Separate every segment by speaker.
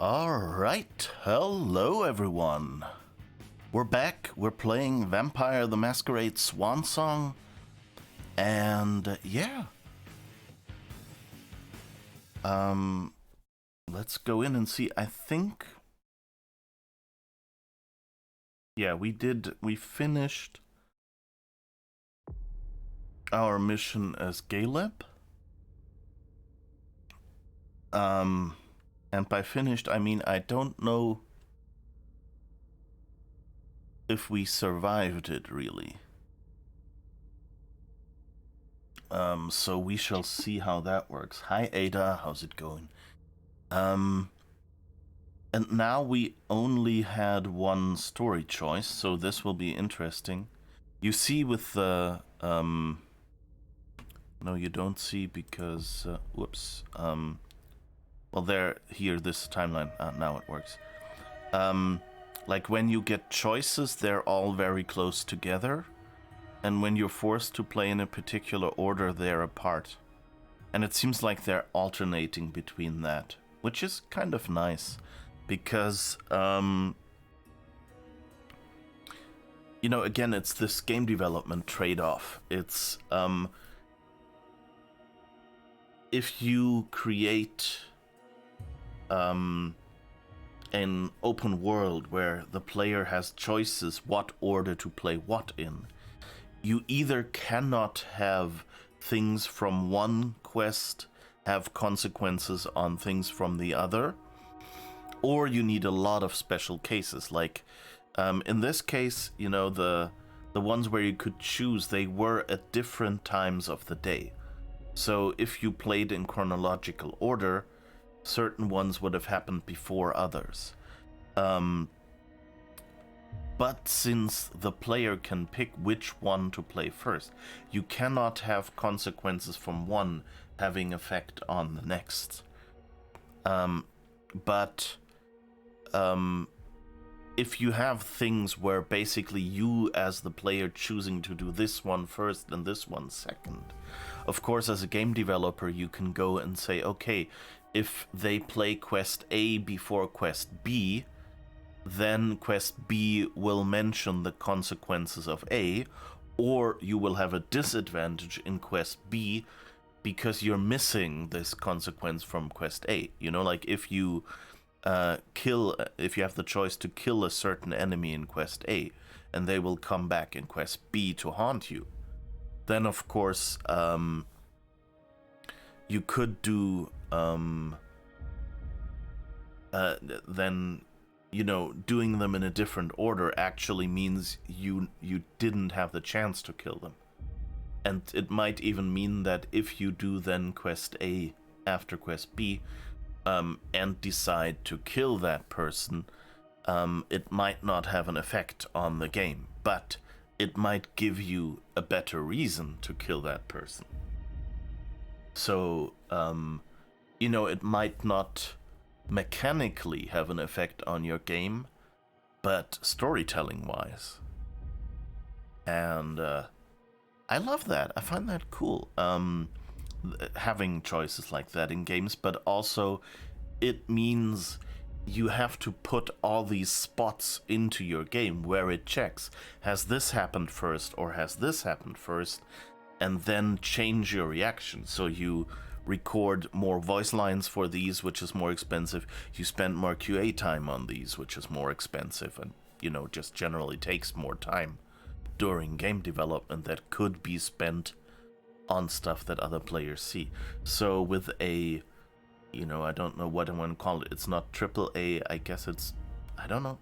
Speaker 1: Alright, hello everyone. We're back, we're playing Vampire the Masquerade Swansong, and yeah. Let's go in and see. I think... Yeah, we finished our mission as Galeb. And by finished, I mean I don't know if we survived it, really. So we shall see how that works. Hi, Ada. How's it going? And now we only had one story choice, so this will be interesting. You see with the... No, you don't see because... whoops. Well, this timeline. Now it works. Like when you get choices, they're all very close together. And when you're forced to play in a particular order, they're apart. And it seems like they're alternating between that, which is kind of nice. Because, you know, again, it's this game development trade-off. It's, if you create an open world where the player has choices what order to play what in, you either cannot have things from one quest have consequences on things from the other, or you need a lot of special cases. Like, in this case, you know, the ones where you could choose, they were at different times of the day. So if you played in chronological order, certain ones would have happened before others. But since the player can pick which one to play first, you cannot have consequences from one having effect on the next. But if you have things where basically you as the player choosing to do this one first and this one second, of course as a game developer you can go and say, okay, if they play quest A before quest B, then quest B will mention the consequences of A, or you will have a disadvantage in quest B because you're missing this consequence from quest A. You know, like if you if you have the choice to kill a certain enemy in quest A, and they will come back in quest B to haunt you, then of course you could do then, you know, doing them in a different order actually means you didn't have the chance to kill them. And it might even mean that if you do then quest A after quest B, and decide to kill that person, it might not have an effect on the game, but it might give you a better reason to kill that person. So, you know, it might not mechanically have an effect on your game, but storytelling-wise. And I love that. I find that cool. Having choices like that in games, but also it means you have to put all these spots into your game where it checks, has this happened first or has this happened first, and then change your reaction. So you record more voice lines for these, which is more expensive. You spend more QA time on these, which is more expensive, and, you know, just generally takes more time during game development that could be spent on stuff that other players see. So with a, you know, I don't know what I want to call it. It's not triple A. I guess it's, I don't know.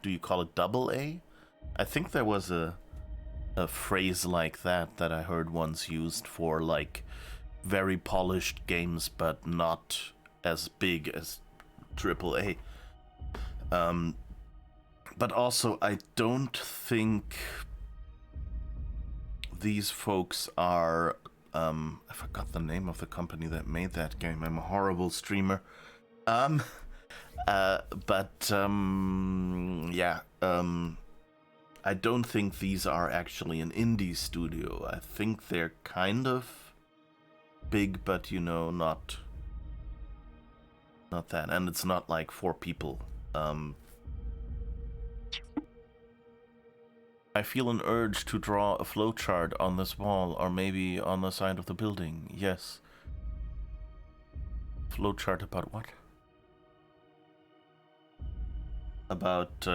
Speaker 1: Do you call it double A? I think there was a phrase like that I heard once used for like very polished games, but not as big as triple A. But also, I don't think these folks are, I forgot the name of the company that made that game. I'm a horrible streamer. Yeah, I don't think these are actually an indie studio. I think they're kind of big, but, you know, not Not that. And it's not like 4 people. I feel an urge to draw a flowchart on this wall, or maybe on the side of the building. Yes. Flowchart about what? About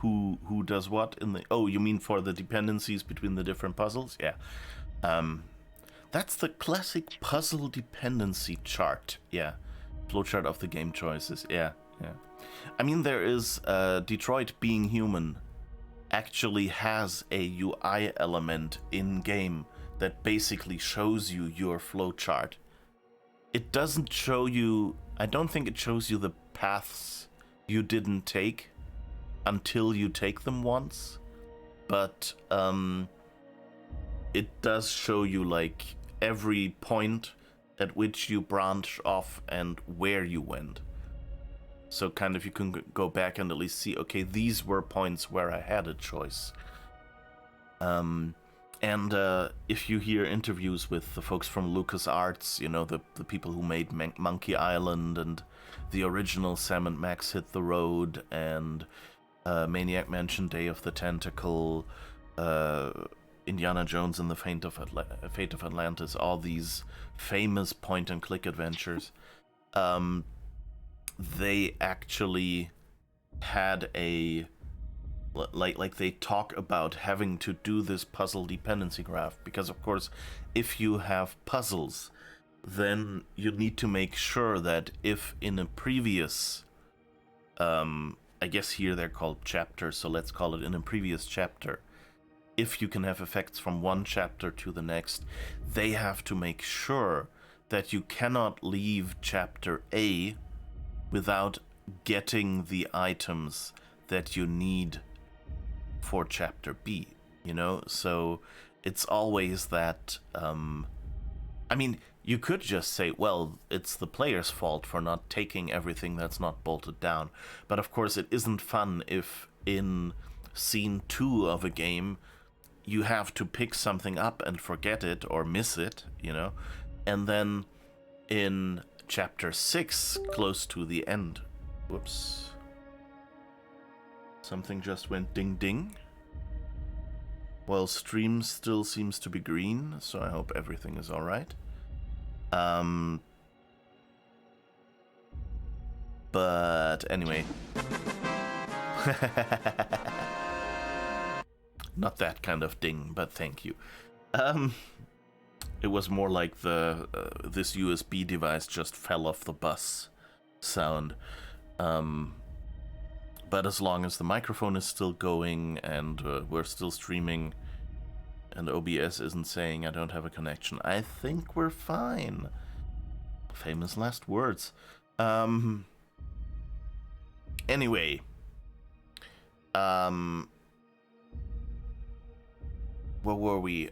Speaker 1: who does what in the... Oh, you mean for the dependencies between the different puzzles? Yeah. That's the classic puzzle dependency chart. Yeah. Flowchart of the game choices. Yeah, yeah. I mean, there is Detroit Being Human actually has a UI element in game that basically shows you your flowchart. It doesn't show you, I don't think it shows you the paths you didn't take until you take them once, but it does show you like every point at which you branch off and where you went. So kind of you can go back and at least see, okay, these were points where I had a choice. And if you hear interviews with the folks from LucasArts, you know, the people who made Monkey Island and the original Sam and Max Hit the Road and Maniac Mansion Day of the Tentacle, Indiana Jones and the Fate of Atlantis, all these famous point-and-click adventures, they actually had a... Like they talk about having to do this puzzle dependency graph, because of course, if you have puzzles, then you need to make sure that if in a previous... I guess here they're called chapters, so let's call it in a previous chapter. If you can have effects from one chapter to the next, they have to make sure that you cannot leave chapter A without getting the items that you need for chapter B, you know? So it's always that, I mean, you could just say, well, it's the player's fault for not taking everything that's not bolted down. But of course it isn't fun if in scene 2 of a game you have to pick something up and forget it or miss it, you know? And then in chapter 6, close to the end, whoops, something just went ding ding. Well, stream still seems to be green, so I hope everything is alright. But anyway. Not that kind of ding, but thank you. It was more like the this USB device just fell off the bus sound. But as long as the microphone is still going and we're still streaming and OBS isn't saying I don't have a connection, I think we're fine. Famous last words. Anyway. Where were we?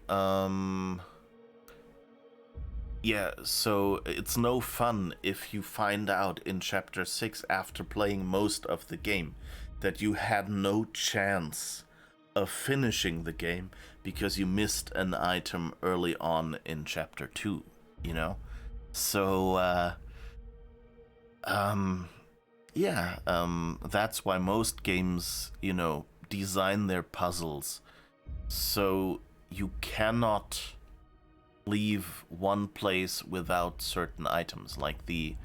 Speaker 1: Yeah, so it's no fun if you find out in chapter 6 after playing most of the game that you had no chance of finishing the game because you missed an item early on in chapter 2, you know? So, that's why most games, you know, design their puzzles so you cannot leave one place without certain items, like the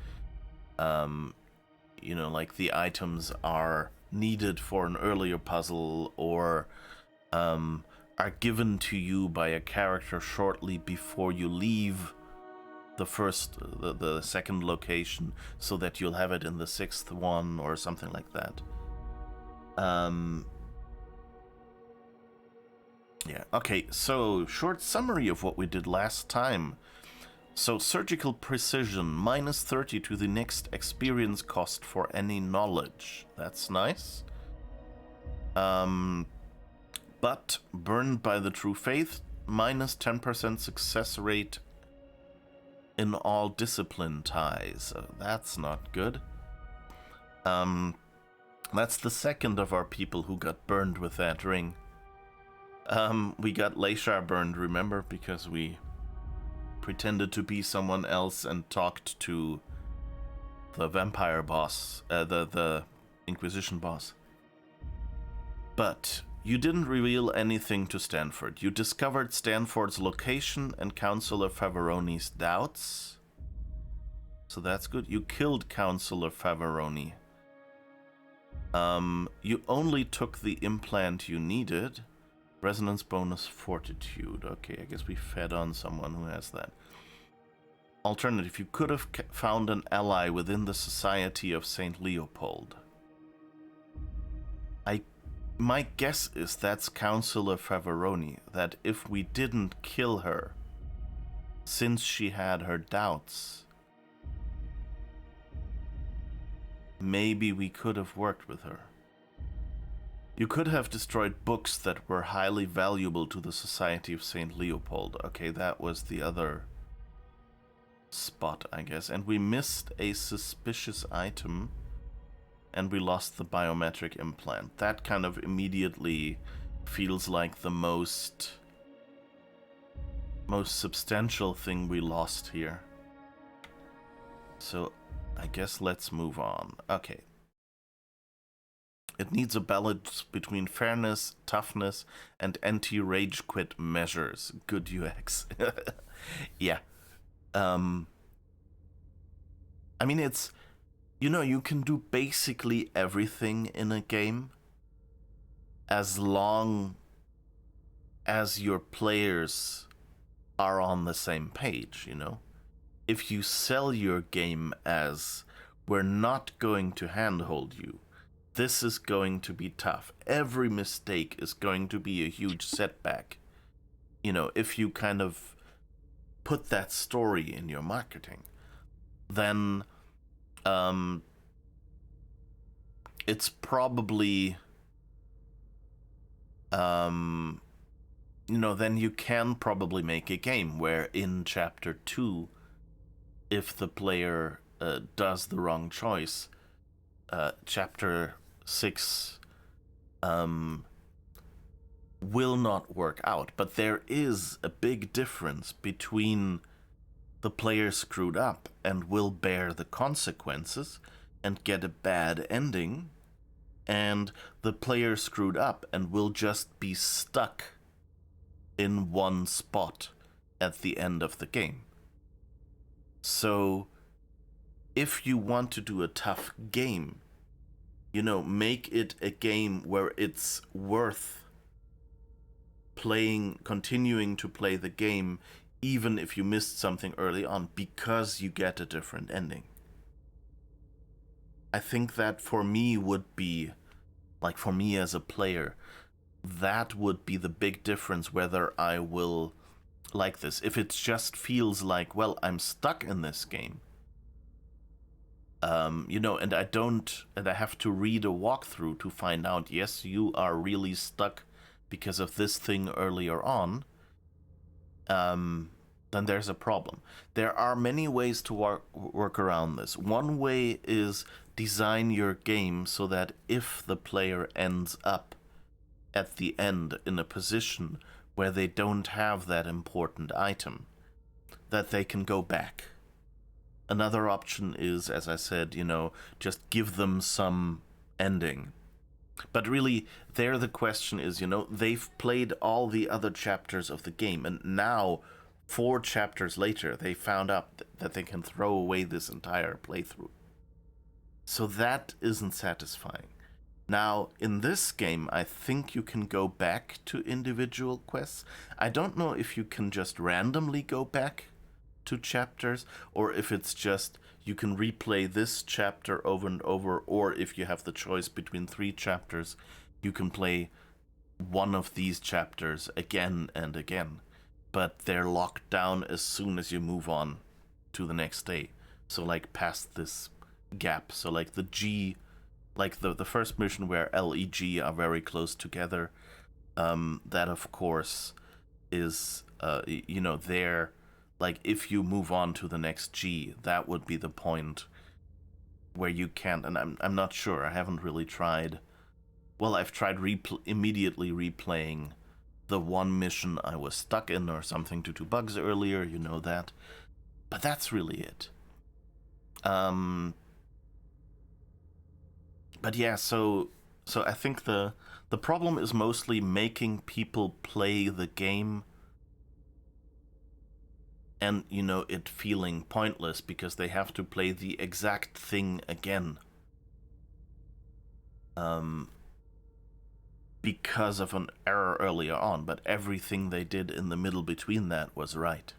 Speaker 1: like the items are needed for an earlier puzzle or are given to you by a character shortly before you leave the second location, so that you'll have it in the 6th one or something like that. Yeah, okay, so short summary of what we did last time. So surgical precision, minus 30 to the next experience cost for any knowledge. That's nice. But burned by the true faith, minus 10% success rate in all discipline ties. That's not good. That's the second of our people who got burned with that ring. We got Leysha burned, remember? Because we pretended to be someone else and talked to the vampire boss, the Inquisition boss. But you didn't reveal anything to Stanford. You discovered Stanford's location and Counselor Favaroni's doubts. So that's good. You killed Counselor Favaroni. You only took the implant you needed. Resonance bonus fortitude. Okay, I guess we fed on someone who has that. Alternative, you could have found an ally within the Society of St. Leopold. My guess is that's Counselor Favaroni, that if we didn't kill her, since she had her doubts, maybe we could have worked with her. You could have destroyed books that were highly valuable to the Society of St. Leopold. Okay, that was the other spot, I guess. And we missed a suspicious item, and we lost the biometric implant. That kind of immediately feels like the most substantial thing we lost here. So I guess let's move on. Okay. It needs a balance between fairness, toughness, and anti-rage quit measures. Good UX. Yeah. I mean, it's... You know, you can do basically everything in a game as long as your players are on the same page, you know? If you sell your game as, we're not going to handhold you, this is going to be tough, every mistake is going to be a huge setback, you know, if you kind of put that story in your marketing, then it's probably, you know, then you can probably make a game where in Chapter 2, if the player does the wrong choice, Chapter 6 will not work out. But there is a big difference between the player screwed up and will bear the consequences and get a bad ending, and the player screwed up and will just be stuck in one spot at the end of the game. So if you want to do a tough game, you know, make it a game where it's worth playing, continuing to play the game, even if you missed something early on, because you get a different ending. I think that for me would be, like for me as a player, that would be the big difference whether I will like this. If it just feels like, well, I'm stuck in this game, you know, and I have to read a walkthrough to find out, yes, you are really stuck because of this thing earlier on, then there's a problem. There are many ways to work around this. One way is design your game so that if the player ends up at the end in a position where they don't have that important item, that they can go back. Another option is, as I said, you know, just give them some ending. But really, there the question is, you know, they've played all the other chapters of the game, and now, 4 chapters later, they found out that they can throw away this entire playthrough. So that isn't satisfying. Now, in this game, I think you can go back to individual quests. I don't know if you can just randomly go back to chapters, or if it's just you can replay this chapter over and over, or if you have the choice between 3 chapters, you can play one of these chapters again and again. But they're locked down as soon as you move on to the next day. So like past this gap. So like the G, like the first mission where L, E, G are very close together, that of course is, you know, there. Like, if you move on to the next G, that would be the point where you can't, and I'm not sure, I haven't really tried. Well, I've tried immediately replaying the one mission I was stuck in or something due to bugs earlier, you know that. But that's really it. But yeah, so I think the problem is mostly making people play the game and it feeling pointless because they have to play the exact thing again. Um, because of an error earlier on, but everything they did in the middle between that was right.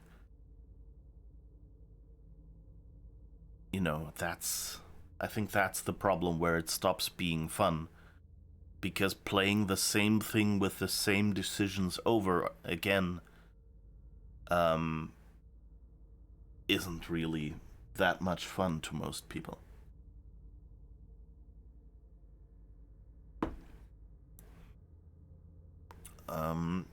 Speaker 1: I think that's the problem where it stops being fun. Because playing the same thing with the same decisions over again um, isn't really that much fun to most people. Um,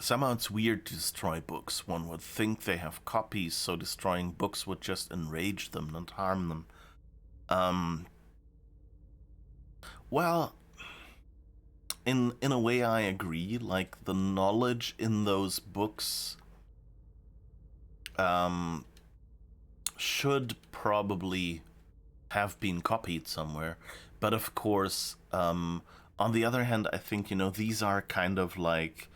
Speaker 1: Somehow it's weird to destroy books. One would think they have copies, so destroying books would just enrage them, not harm them. Um, well, in a way, I agree. Like the knowledge in those books um, should probably have been copied somewhere, but of course, on the other hand, I think these are kind of like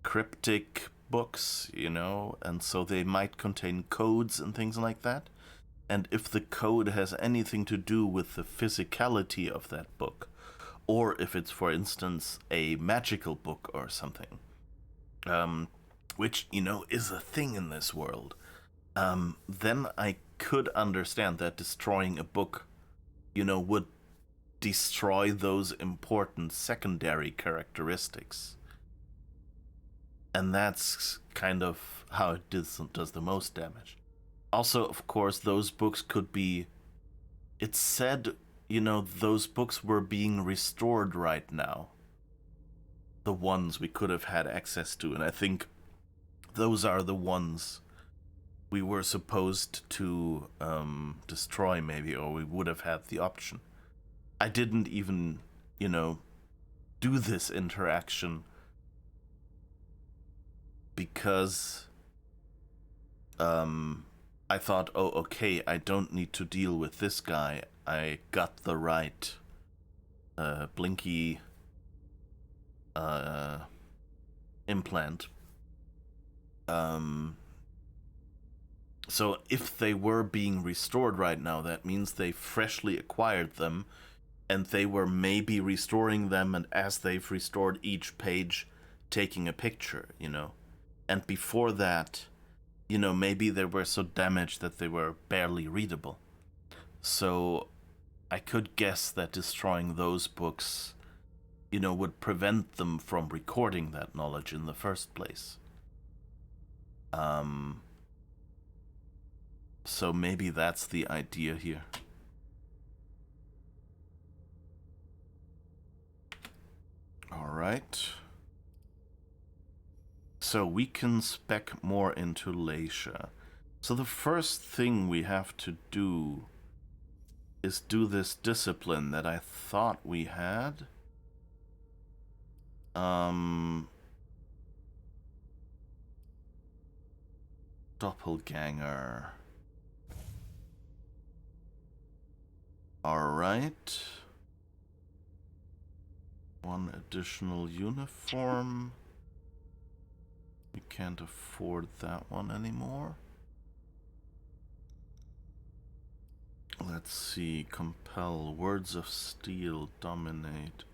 Speaker 1: cryptic books, and so they might contain codes and things like that. And if the code has anything to do with the physicality of that book, or if it's, for instance, a magical book or something, um, which, is a thing in this world, then I could understand that destroying a book, would destroy those important secondary characteristics. And that's kind of how it does the most damage. Also, of course, those books could be. It's said, those books were being restored right now. The ones we could have had access to. And I think those are the ones we were supposed to destroy, maybe, or we would have had the option. I didn't even, do this interaction because I thought, oh, okay, I don't need to deal with this guy. I got the right blinky uh, implant. Um, so if they were being restored right now, that means they freshly acquired them, and they were maybe restoring them, and as they've restored each page, taking a picture, And before that, maybe they were so damaged that they were barely readable. So I could guess that destroying those books, would prevent them from recording that knowledge in the first place. Um, so maybe that's the idea here. All right. So we can spec more into Leysha. So the first thing we have to do is do this discipline that I thought we had. Doppelganger. Alright. One additional uniform. We can't afford that one anymore. Let's see. Compel. Words of Steel. Dominate.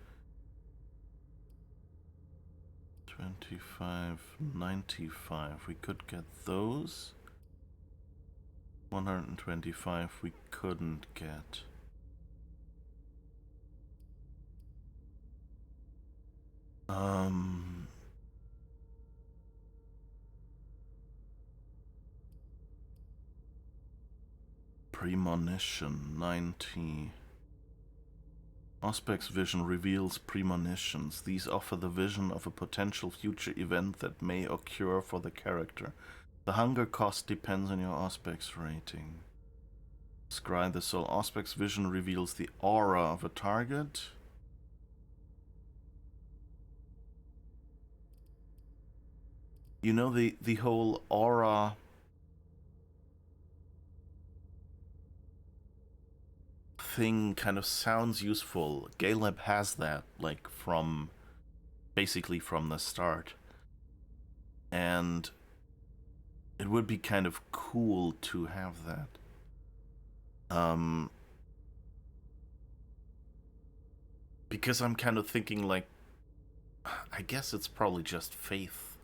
Speaker 1: 25, 95. We could get those. 125 we couldn't get. Premonition 90. Auspex vision reveals premonitions. These offer the vision of a potential future event that may occur for the character. The hunger cost depends on your Auspex rating. Scry the soul. Auspex vision reveals the aura of a target. The whole aura thing kind of sounds useful. Galeb has that, like, basically from the start. And it would be kind of cool to have that. Because I'm kind of thinking, like, I guess it's probably just faith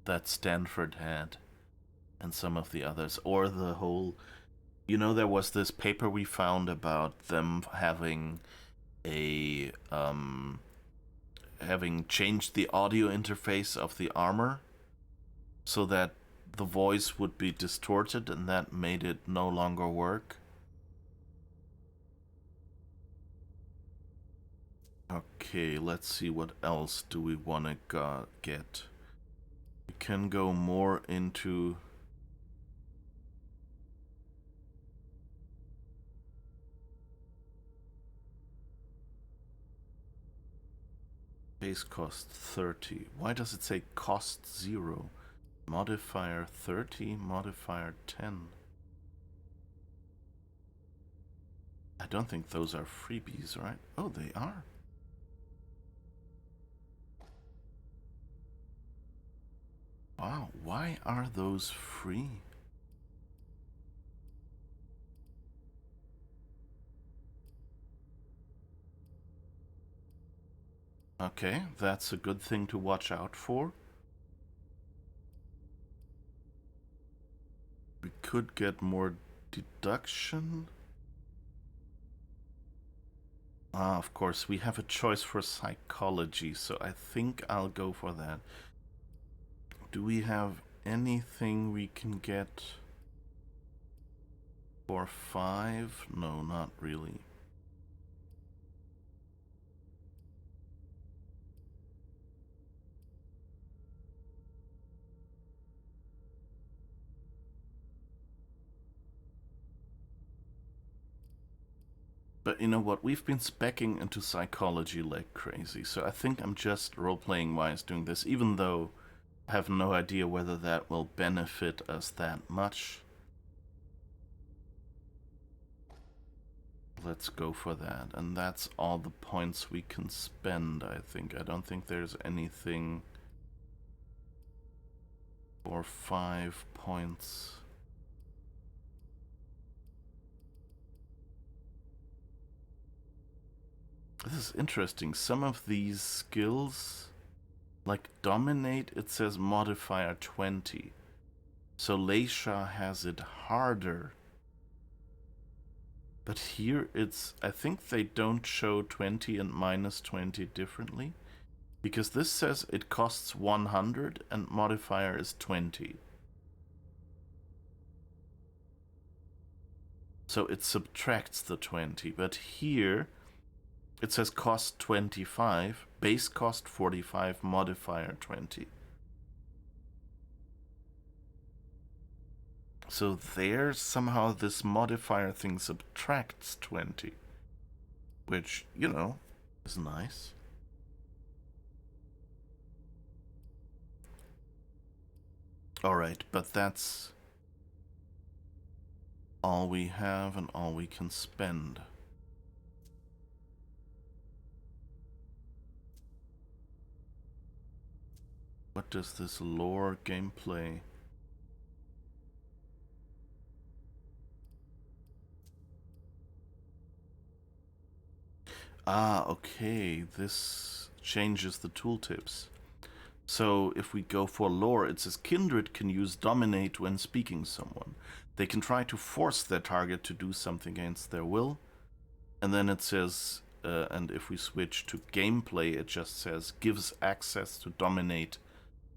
Speaker 1: that Stanford had and some of the others, or the whole, there was this paper we found about them having having changed the audio interface of the armor so that the voice would be distorted, and that made it no longer work. Okay, let's see, what else do we want to get? We can go more into... Base cost 30. Why does it say cost 0? Modifier 30, modifier 10. I don't think those are freebies, right? Oh, they are. Wow, why are those free? Okay, that's a good thing to watch out for. We could get more deduction. Ah, of course, we have a choice for psychology, so I think I'll go for that. Do we have anything we can get for 5? No, not really. But you know what, we've been speccing into psychology like crazy, so I think I'm just role-playing wise doing this, even though I have no idea whether that will benefit us that much. Let's go for that, and that's all the points we can spend, I think. I don't think there's anything for 5 points. This is interesting. Some of these skills, like dominate, it says modifier 20. So Leysha has it harder. But here it's, I think they don't show 20 and minus 20 differently. Because this says it costs 100 and modifier is 20. So it subtracts the 20. But here it says cost 25, base cost 45, modifier 20. So there, somehow this modifier thing subtracts 20. Which, is nice. Alright, but that's all we have and all we can spend. What does this lore gameplay? Ah, okay, this changes the tooltips. So if we go for lore, it says Kindred can use dominate when speaking someone. They can try to force their target to do something against their will. And then it says, and if we switch to gameplay, it just says gives access to dominate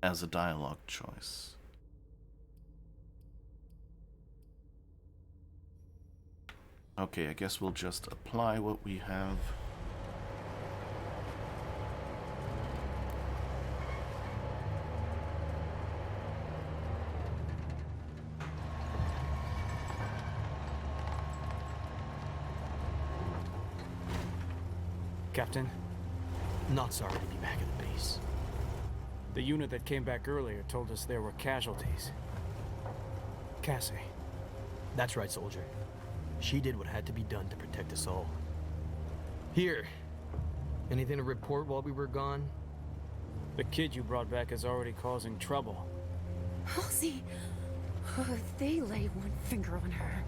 Speaker 1: as a dialogue choice. Okay, I guess we'll just apply what we have.
Speaker 2: Captain, not sorry to be back at the base. The unit that came back earlier told us there were casualties. Cassie.
Speaker 3: That's right, soldier.
Speaker 2: She did what had to be done to protect us all. Here. Anything to report while we were gone? The kid you brought back is already causing trouble.
Speaker 3: Halsey! Oh, if they lay one finger on her.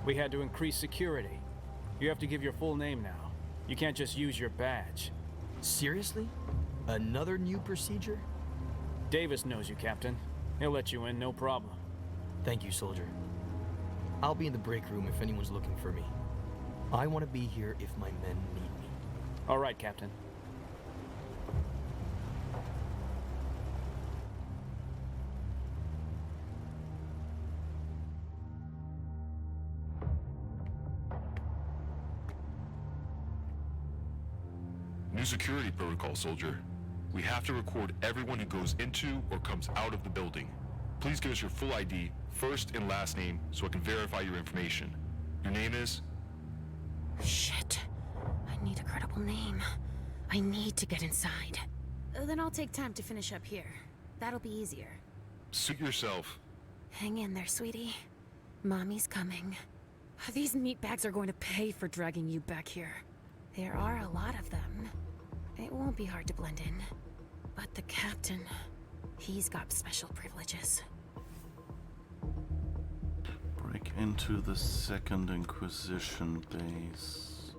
Speaker 2: We had to increase security. You have to give your full name now. You can't just use your badge. Seriously? Another new procedure? Davis knows you, Captain. He'll let you in, no problem. Thank you, soldier. I'll be in the break room if anyone's looking for me. I want to be here if my men need me. All right, Captain.
Speaker 4: New security protocol, soldier. We have to record everyone who goes into or comes out of the building. Please give us your full ID, first and last name, so I can verify your information. Your name is?
Speaker 3: Shit. I need a credible name. I need to get inside. Then I'll take time to finish up here. That'll be easier.
Speaker 4: Suit yourself.
Speaker 3: Hang in there, sweetie. Mommy's coming. These meatbags are going to pay for dragging you back here. There are a lot of them. It won't be hard to blend in. But the captain, he's got special privileges.
Speaker 1: Break into the Second Inquisition base.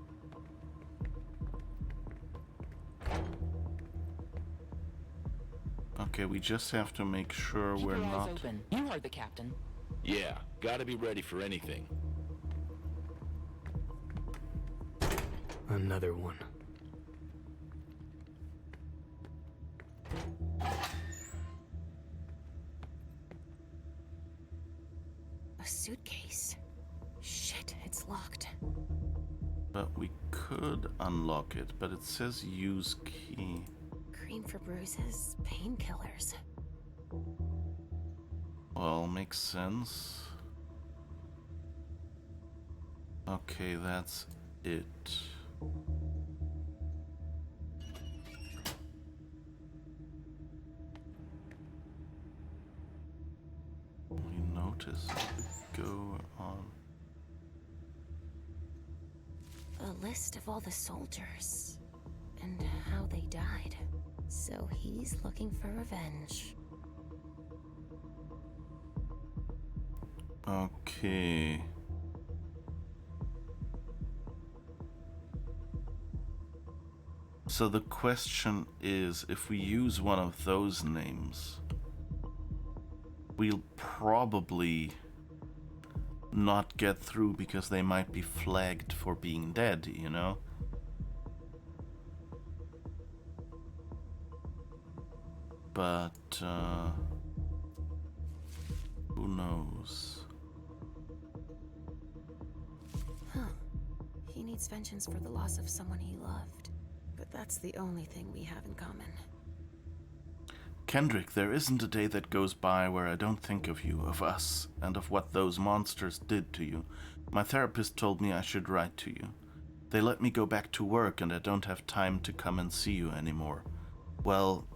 Speaker 1: Okay, we just have to make sure
Speaker 5: Keep
Speaker 1: we're
Speaker 5: your eyes
Speaker 1: not...
Speaker 5: open. You heard the captain.
Speaker 6: Yeah, gotta be ready for anything.
Speaker 2: Another one.
Speaker 3: A suitcase. Shit, it's locked.
Speaker 1: But we could unlock it, but it says use key.
Speaker 3: Cream for bruises, painkillers.
Speaker 1: Well, makes sense. Okay, that's it. We notice go on.
Speaker 3: A list of all the soldiers and how they died. So he's looking for revenge.
Speaker 1: Okay. So the question is, if we use one of those names, we'll probably not get through because they might be flagged for being dead, you know? But, who knows?
Speaker 3: Huh. He needs vengeance for the loss of someone he loved. But that's the only thing we have in common.
Speaker 1: Kendrick, there isn't a day that goes by where I don't think of you, of us, and of what those monsters did to you. My therapist told me I should write to you. They let me go back to work and I don't have time to come and see you anymore. Well,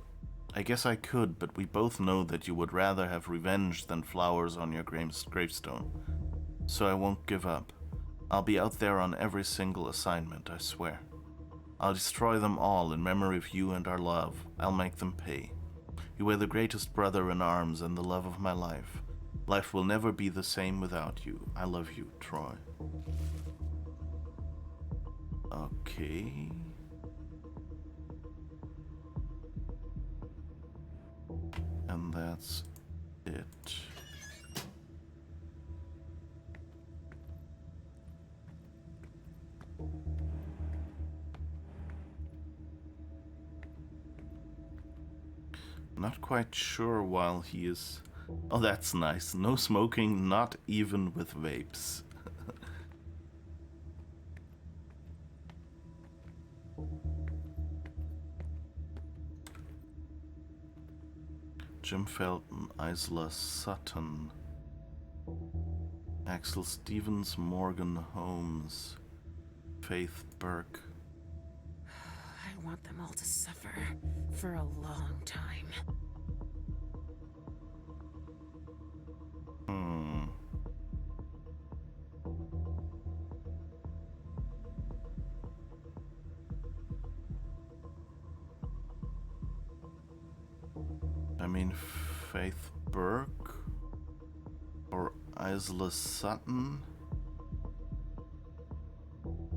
Speaker 1: I guess I could, but we both know that you would rather have revenge than flowers on your gravestone. So I won't give up. I'll be out there on every single assignment, I swear. I'll destroy them all in memory of you and our love. I'll make them pay. You were the greatest brother in arms and the love of my life. Life will never be the same without you. I love you, Troy. Okay. And that's it. Not quite sure while he is... Oh, that's nice. No smoking, not even with vapes. Jim Felton, Isla Sutton, Axel Stevens, Morgan Holmes, Faith Burke.
Speaker 3: I want them all to suffer for a long time.
Speaker 1: mean, Faith Burke or Isla Sutton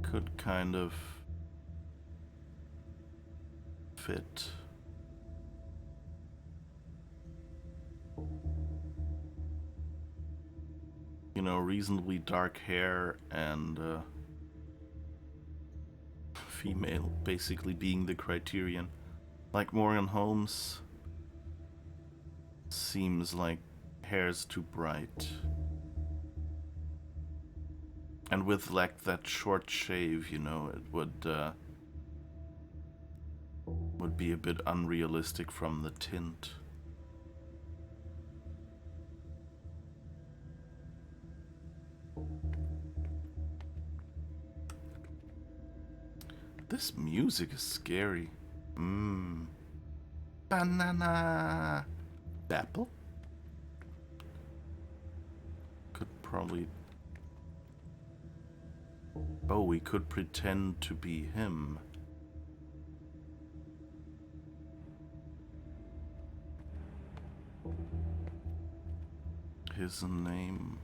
Speaker 1: could kind of fit. You know, reasonably dark hair and female basically being the criterion. Like Morgan Holmes seems like hair's too bright. And with like that short shave, you know, it would be a bit unrealistic from the tint. This music is scary. Banana. Apple? Could probably... Oh, we could pretend to be him. His name.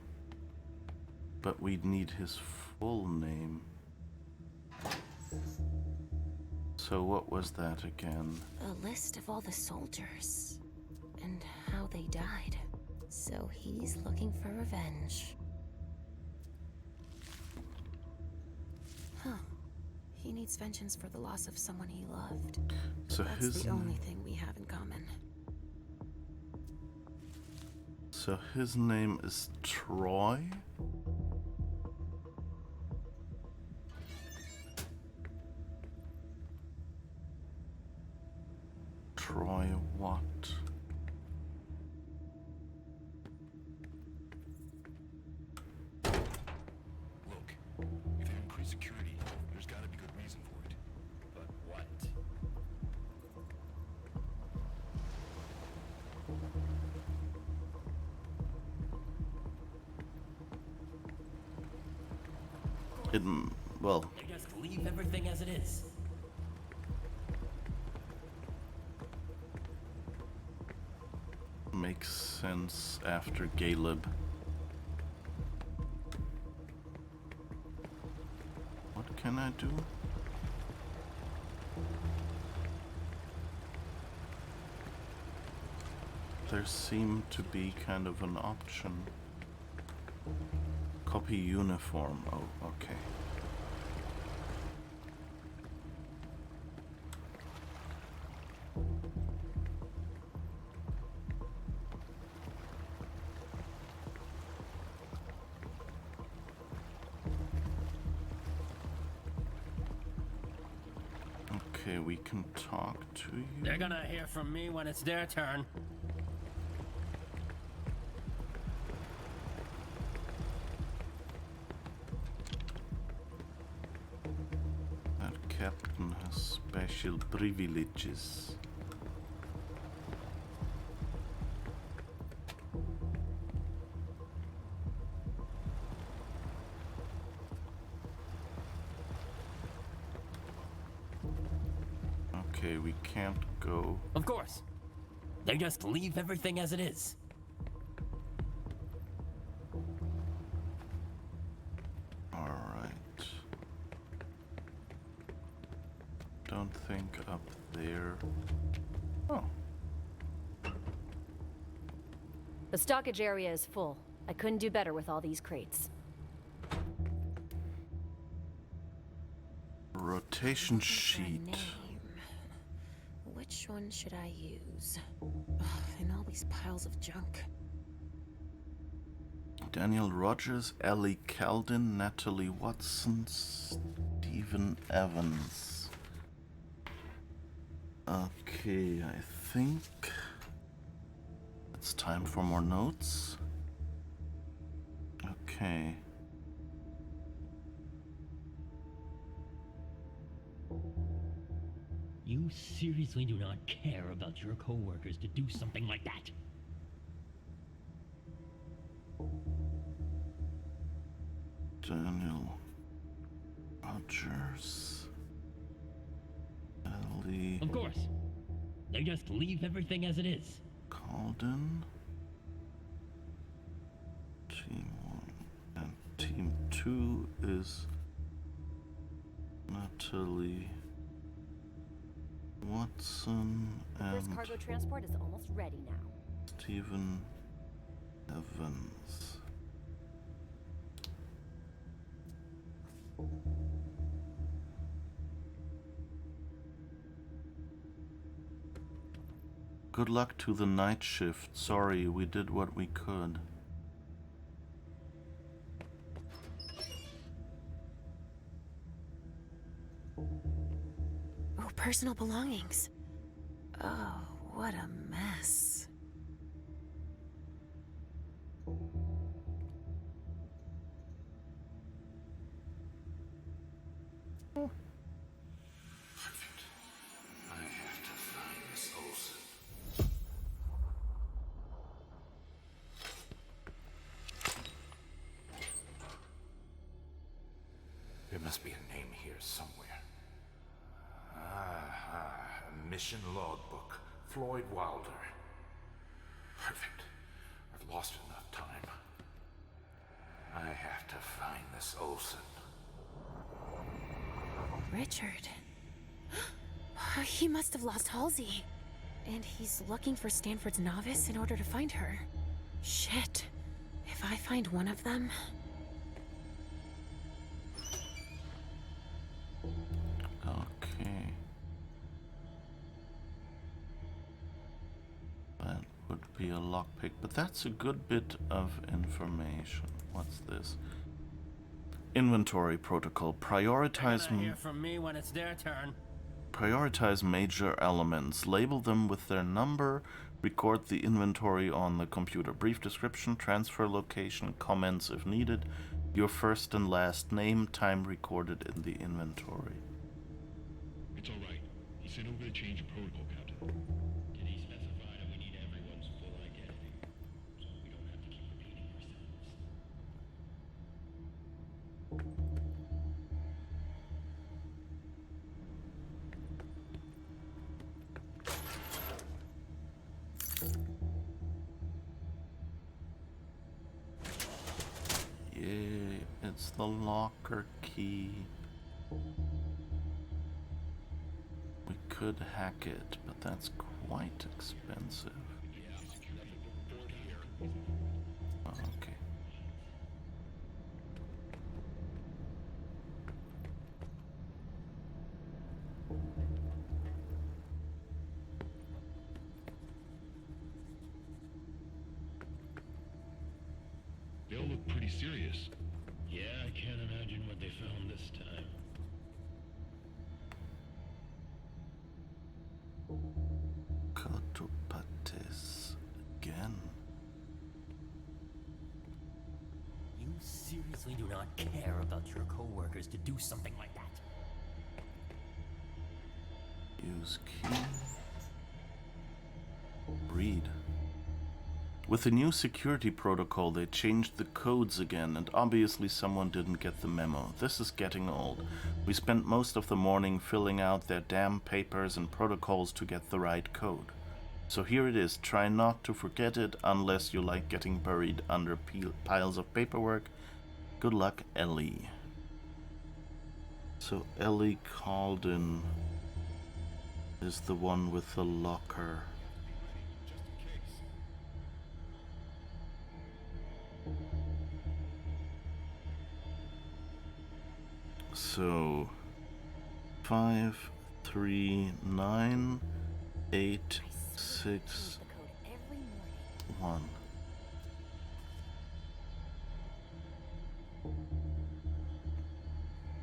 Speaker 1: But we'd need his full name. So what was that again?
Speaker 3: A list of all the soldiers and how they died. So he's looking for revenge. Huh. He needs vengeance for the loss of someone he loved.
Speaker 1: So
Speaker 3: That's the only thing we have in common.
Speaker 1: So his name is Troy? Troy what?
Speaker 4: Look, if they increase security, there's gotta be good reason for it. But what?
Speaker 1: Well,
Speaker 5: They just leave everything as it is.
Speaker 1: makes sense after Caleb. What can I do? There seemed to be kind of an option. Copy uniform. Oh, okay. Okay, we can talk to you.
Speaker 5: They're gonna hear from me when it's their turn.
Speaker 1: That captain has special privileges. Okay, we can't go.
Speaker 5: Of course. They just leave everything as it is.
Speaker 1: Alright. Don't think up there. Oh.
Speaker 7: The stockage area is full. I couldn't do better with all these crates.
Speaker 1: Rotation
Speaker 3: Looking for a
Speaker 1: sheet.
Speaker 3: name. Which one should I use? Ugh, and all these piles of junk.
Speaker 1: Daniel Rogers, Ellie Calden, Natalie Watson, Stephen Evans. Okay, I think it's time for more notes. Okay.
Speaker 8: You seriously do not care about your co-workers to do something like that?
Speaker 1: Daniel Rogers, Ellie
Speaker 8: Of course. They just leave everything as it is.
Speaker 1: called in. Team 1 and Team 2 is Natalie Watson
Speaker 7: First
Speaker 1: and
Speaker 7: cargo transport is almost ready now.
Speaker 1: Stephen Evans. Good luck to the night shift. Sorry, we did what we could.
Speaker 3: Oh, personal belongings. Oh, what a mess.
Speaker 6: I have to find Miss Olsen. There must be a name here somewhere. A mission logbook. Floyd Wilder. Perfect. I've lost enough time. I have to find Miss Olsen.
Speaker 3: Richard. He must have lost Halsey. And he's looking for Stanford's novice in order to find her. Shit. If I find one of them...
Speaker 1: Okay. That would be a lockpick, but that's a good bit of information. What's this? Inventory protocol. Prioritize
Speaker 5: Hear from me when it's their turn.
Speaker 1: Prioritize major elements, label them with their number, record the inventory on the computer. Brief description, transfer location, comments if needed, your first and last name, time recorded in the inventory.
Speaker 4: It's all right. He sent over to change your protocol, Captain.
Speaker 8: Did he specify that we need everyone's full identity? So we don't have to keep repeating ourselves.
Speaker 1: Yay, it's the locker key. We could hack it, but that's quite expensive. Oh, okay.
Speaker 4: They all look pretty serious.
Speaker 8: Yeah, I can't imagine what they found this time.
Speaker 1: Cotopates again.
Speaker 5: You seriously do not care about your co-workers to do something like that.
Speaker 1: Use key. Read. With the new security protocol, they changed the codes again, and obviously someone didn't get the memo. This is getting old. We spent most of the morning filling out their damn papers and protocols to get the right code. So here it is. Try not to forget it unless you like getting buried under piles of paperwork. Good luck, Ellie. So Ellie Calden is the one with the locker. So 5, 3, 9, 8, 6,
Speaker 7: The code every morning.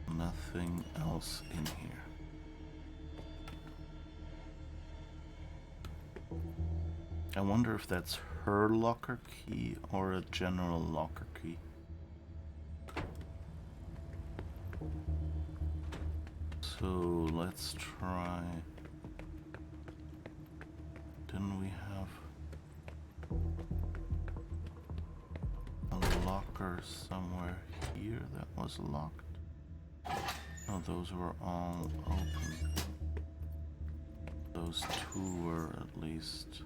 Speaker 1: 1. Nothing else in here. I wonder if that's her locker key or a general locker key. So let's try. Didn't we have a locker somewhere here that was locked? No, those were all open. Those two were at least.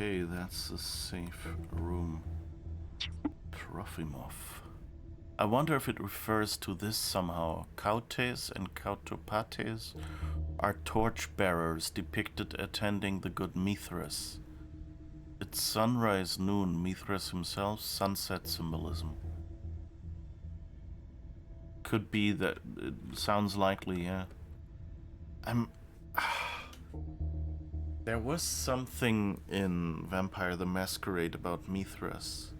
Speaker 1: Okay, that's a safe room. Trofimov. I wonder if it refers to this somehow. Cautes and Cautopates are torchbearers depicted attending the good Mithras. It's sunrise, noon, Mithras himself, sunset symbolism. Could be that. It sounds likely, yeah. There was something in Vampire the Masquerade about Mithras.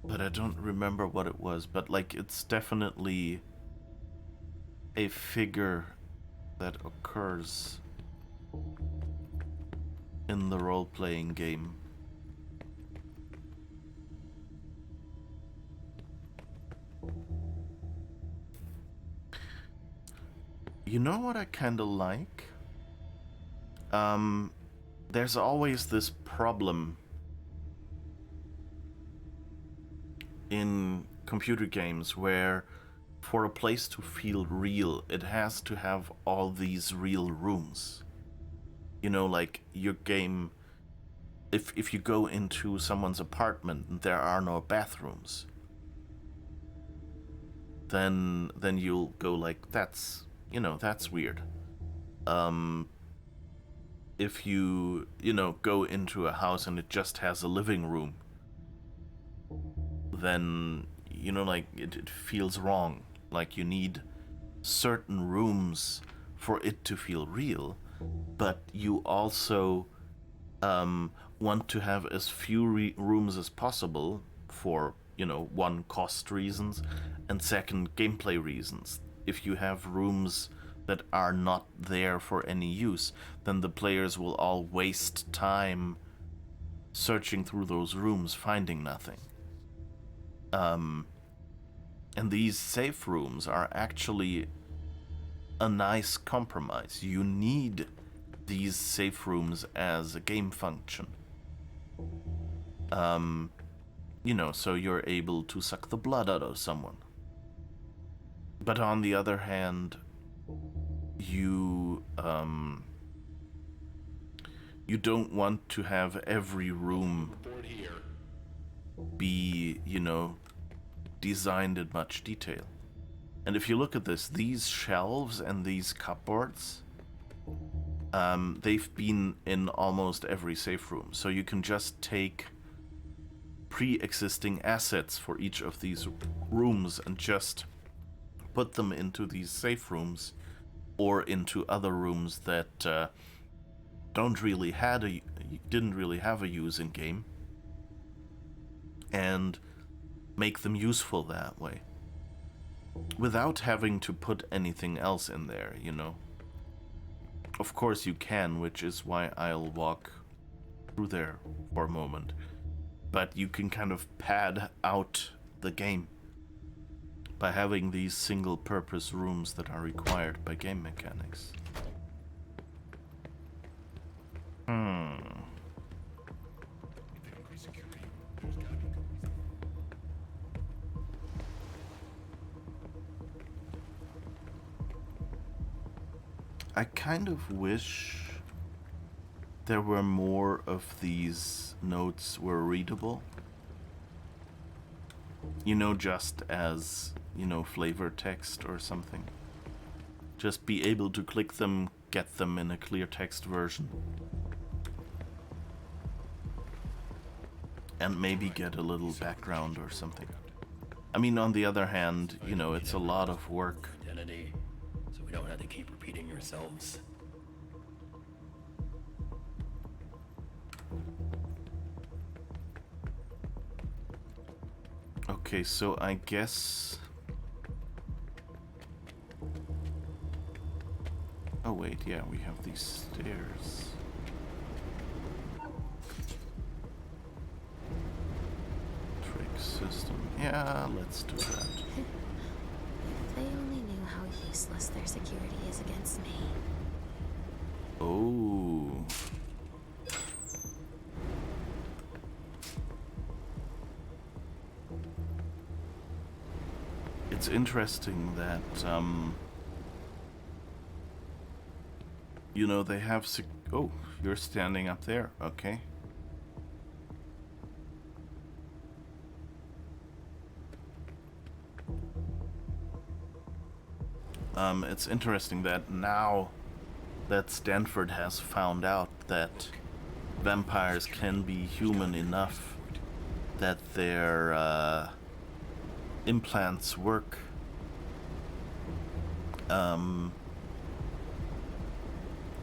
Speaker 1: But I don't remember what it was. But, like, it's definitely a figure that occurs in the role-playing game. You know what I kinda like? There's always this problem in computer games where for a place to feel real, it has to have all these real rooms. You know, like your game, if you go into someone's apartment and there are no bathrooms, then you'll go like, that's weird. If you go into a house and it just has a living room, then like it feels wrong. Like you need certain rooms for it to feel real, but you also want to have as few rooms as possible for one, cost reasons, and second, gameplay reasons. If you have rooms that are not there for any use, then the players will all waste time searching through those rooms, finding nothing. And these safe rooms are actually a nice compromise. You need these safe rooms as a game function. So you're able to suck the blood out of someone. But on the other hand, you don't want to have every room be, designed in much detail. And if you look at this, these shelves and these cupboards, they've been in almost every safe room. So you can just take pre-existing assets for each of these rooms and just put them into these safe rooms or into other rooms that didn't really have a use in game, and make them useful that way without having to put anything else in there. Of course you can, which is why I'll walk through there for a moment, but you can kind of pad out the game by having these single purpose rooms that are required by game mechanics. I kind of wish there were more of these notes were readable. Just as, flavor text or something. Just be able to click them, get them in a clear text version. And maybe get a little background or something. I mean, on the other hand, it's a lot of work.
Speaker 5: Identity, so we don't have to keep repeating yourselves.
Speaker 1: Okay, so I guess... Oh wait, yeah, we have these stairs. Trick system. Yeah, let's do that.
Speaker 3: If they only knew how useless their security is against me.
Speaker 1: Oh. It's interesting that You know, they have oh, you're standing up there. Okay. It's interesting that now that Stanford has found out that vampires can be human enough that their implants work.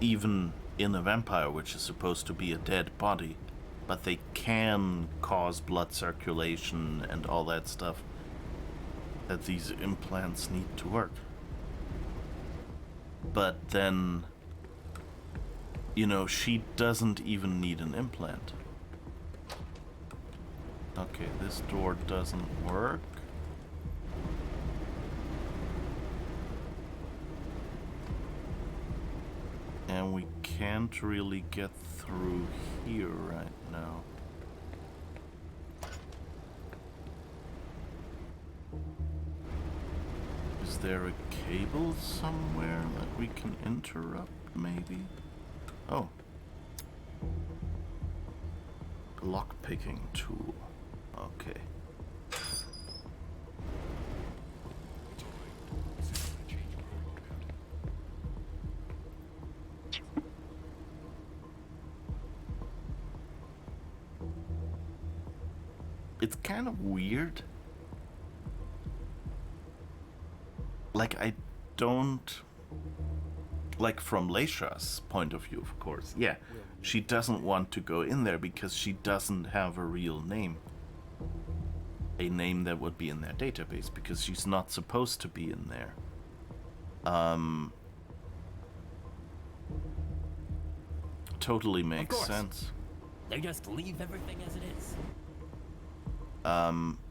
Speaker 1: Even in a vampire, which is supposed to be a dead body, but they can cause blood circulation and all that stuff, that these implants need to work. But then, you know, she doesn't even need an implant. Okay, this door doesn't work. And we can't really get through here right now. Is there a cable somewhere that we can interrupt, maybe? Oh. Lockpicking tool. Okay. It's kind of weird. Like, I don't... Like, from Leysha's point of view, of course. Yeah, she doesn't want to go in there because she doesn't have a real name. A name that would be in their database, because she's not supposed to be in there. Totally makes sense.
Speaker 5: They just leave everything as it is.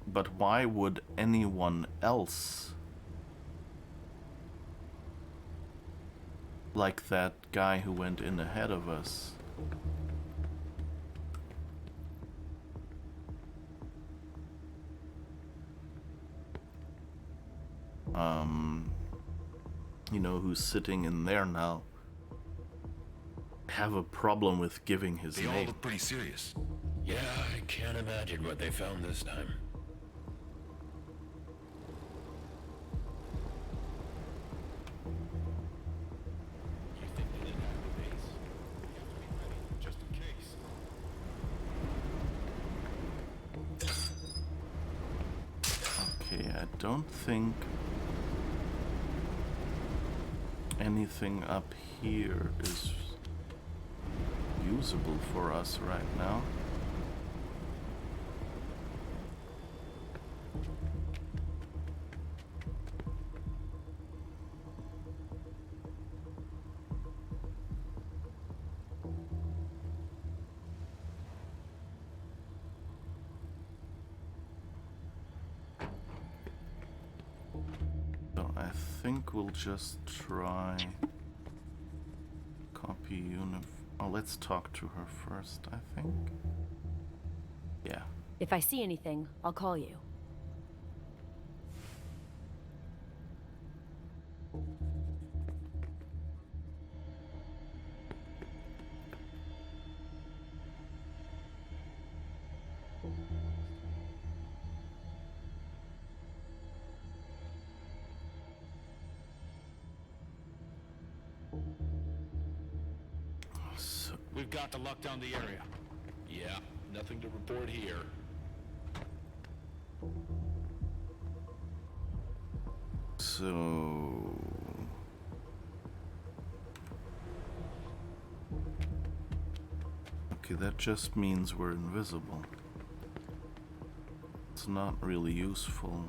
Speaker 1: But why would anyone else, like that guy who went in ahead of us, you know, who's sitting in there now, have a problem with giving his
Speaker 4: They all
Speaker 1: name?
Speaker 4: look pretty serious.
Speaker 8: Yeah, I can't imagine what they found this time.
Speaker 4: You think they didn't have the base? We have to be ready, just in case.
Speaker 1: Okay, I don't think anything up here is usable for us right now. So I think we'll just try copy Oh, let's talk to her first, I think. Yeah.
Speaker 7: If I see anything, I'll call you.
Speaker 4: We've got to lock down the area. Yeah, nothing to report here.
Speaker 1: So... Okay, that just means we're invisible. It's not really useful.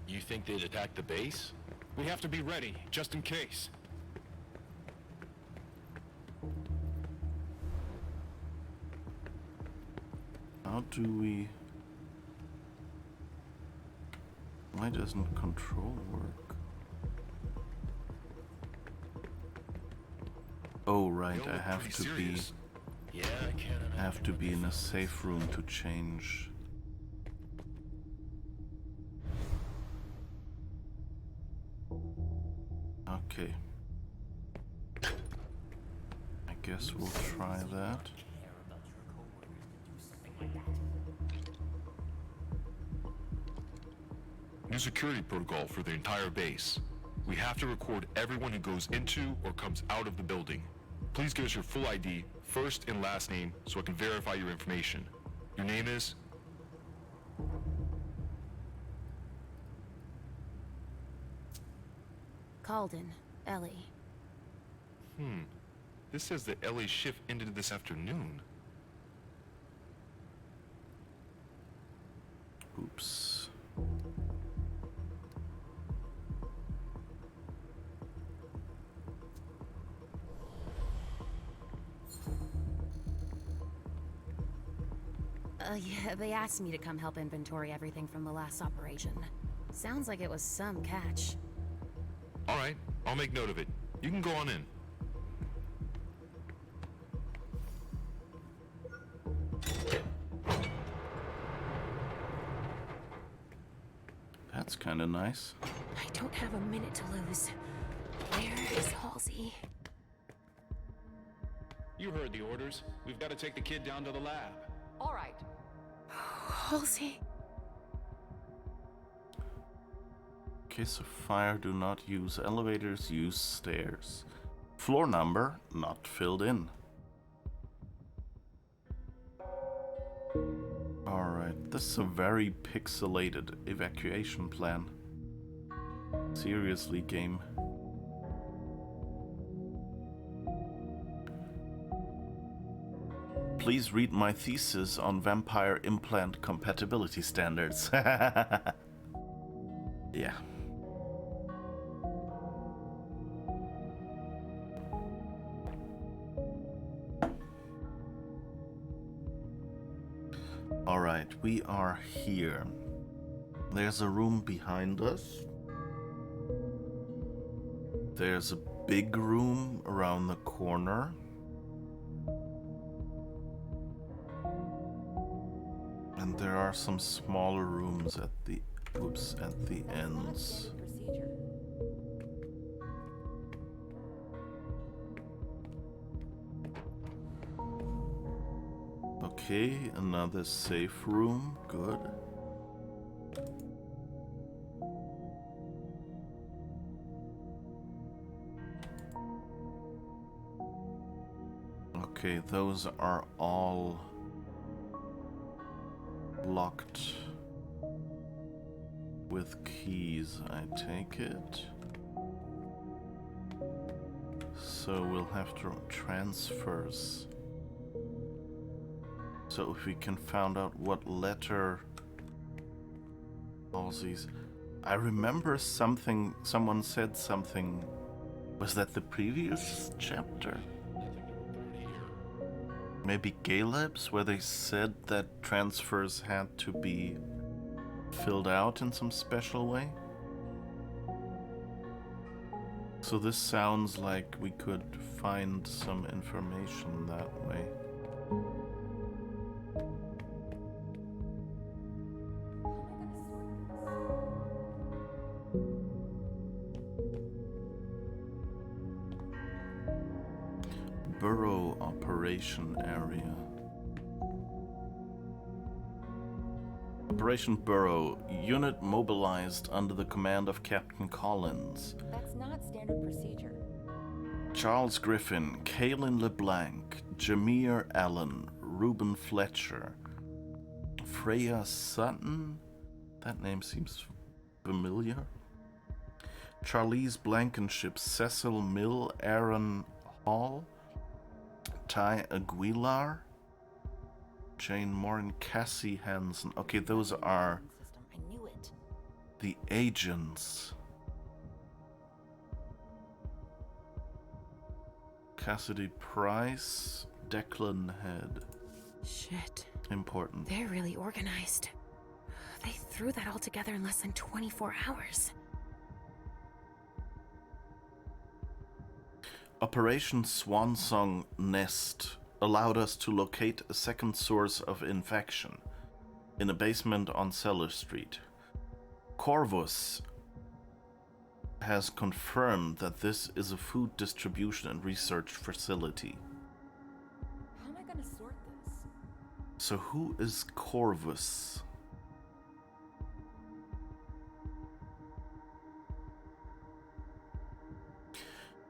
Speaker 4: You think they'd attack the base?
Speaker 2: We have to be ready, just in case.
Speaker 1: How do we... Why doesn't control work? Oh right,
Speaker 4: They all
Speaker 1: I
Speaker 4: look
Speaker 1: have
Speaker 4: pretty
Speaker 1: to
Speaker 4: serious. Yeah, I can't imagine.
Speaker 1: I have to
Speaker 4: what
Speaker 1: be
Speaker 4: they
Speaker 1: in a
Speaker 4: found
Speaker 1: safe room to change. Okay. Guess we'll try that.
Speaker 5: Care about your coworkers to do something like that.
Speaker 4: New security protocol for the entire base. We have to record everyone who goes into or comes out of the building. Please give us your full ID, first and last name, so I can verify your information. Your name is?
Speaker 3: Calden, Ellie.
Speaker 4: This says that Ellie's shift ended this afternoon.
Speaker 1: Oops.
Speaker 3: Yeah, they asked me to come help inventory everything from the last operation. Sounds like it was some catch.
Speaker 4: All right, I'll make note of it. You can go on in.
Speaker 1: That's kind of nice.
Speaker 3: I don't have a minute to lose. Where is Halsey?
Speaker 2: You heard the orders. We've got to take the kid down to the lab.
Speaker 7: All right.
Speaker 3: Halsey?
Speaker 1: In case of fire, do not use elevators, use stairs. Floor number not filled in. Alright, this is a very pixelated evacuation plan. Seriously, game. Please read my thesis on vampire implant compatibility standards. Yeah. Alright, we are here. There's a room behind us. There's a big room around the corner. And there are some smaller rooms at the ends. Okay, another safe room. Good. Okay, those are all locked with keys, I take it. So we'll have to transfers. So if we can find out what letter all these... I remember something, someone said something. Was that the previous chapter? Maybe Galeb's, where they said that transfers had to be filled out in some special way? So this sounds like we could find some information that way. Burrow operation area. Operation Burrow, unit mobilized under the command of Captain Collins.
Speaker 7: That's not standard procedure.
Speaker 1: Charles Griffin, Kaylin LeBlanc, Jameer Allen, Reuben Fletcher, Freya Sutton? That name seems familiar. Charlize Blankenship, Cecil Mill, Aaron Hall, Ty Aguilar, Jane Morin, Cassie Hansen. Okay, those are
Speaker 7: I knew it.
Speaker 1: the agents. Cassidy Price, Declan Head.
Speaker 3: Shit.
Speaker 1: Important.
Speaker 3: They're really organized. They threw that all together in less than 24 hours.
Speaker 1: Operation Swansong Nest allowed us to locate a second source of infection in a basement on Cellar Street. Corvus has confirmed that this is a food distribution and research facility. So who is Corvus?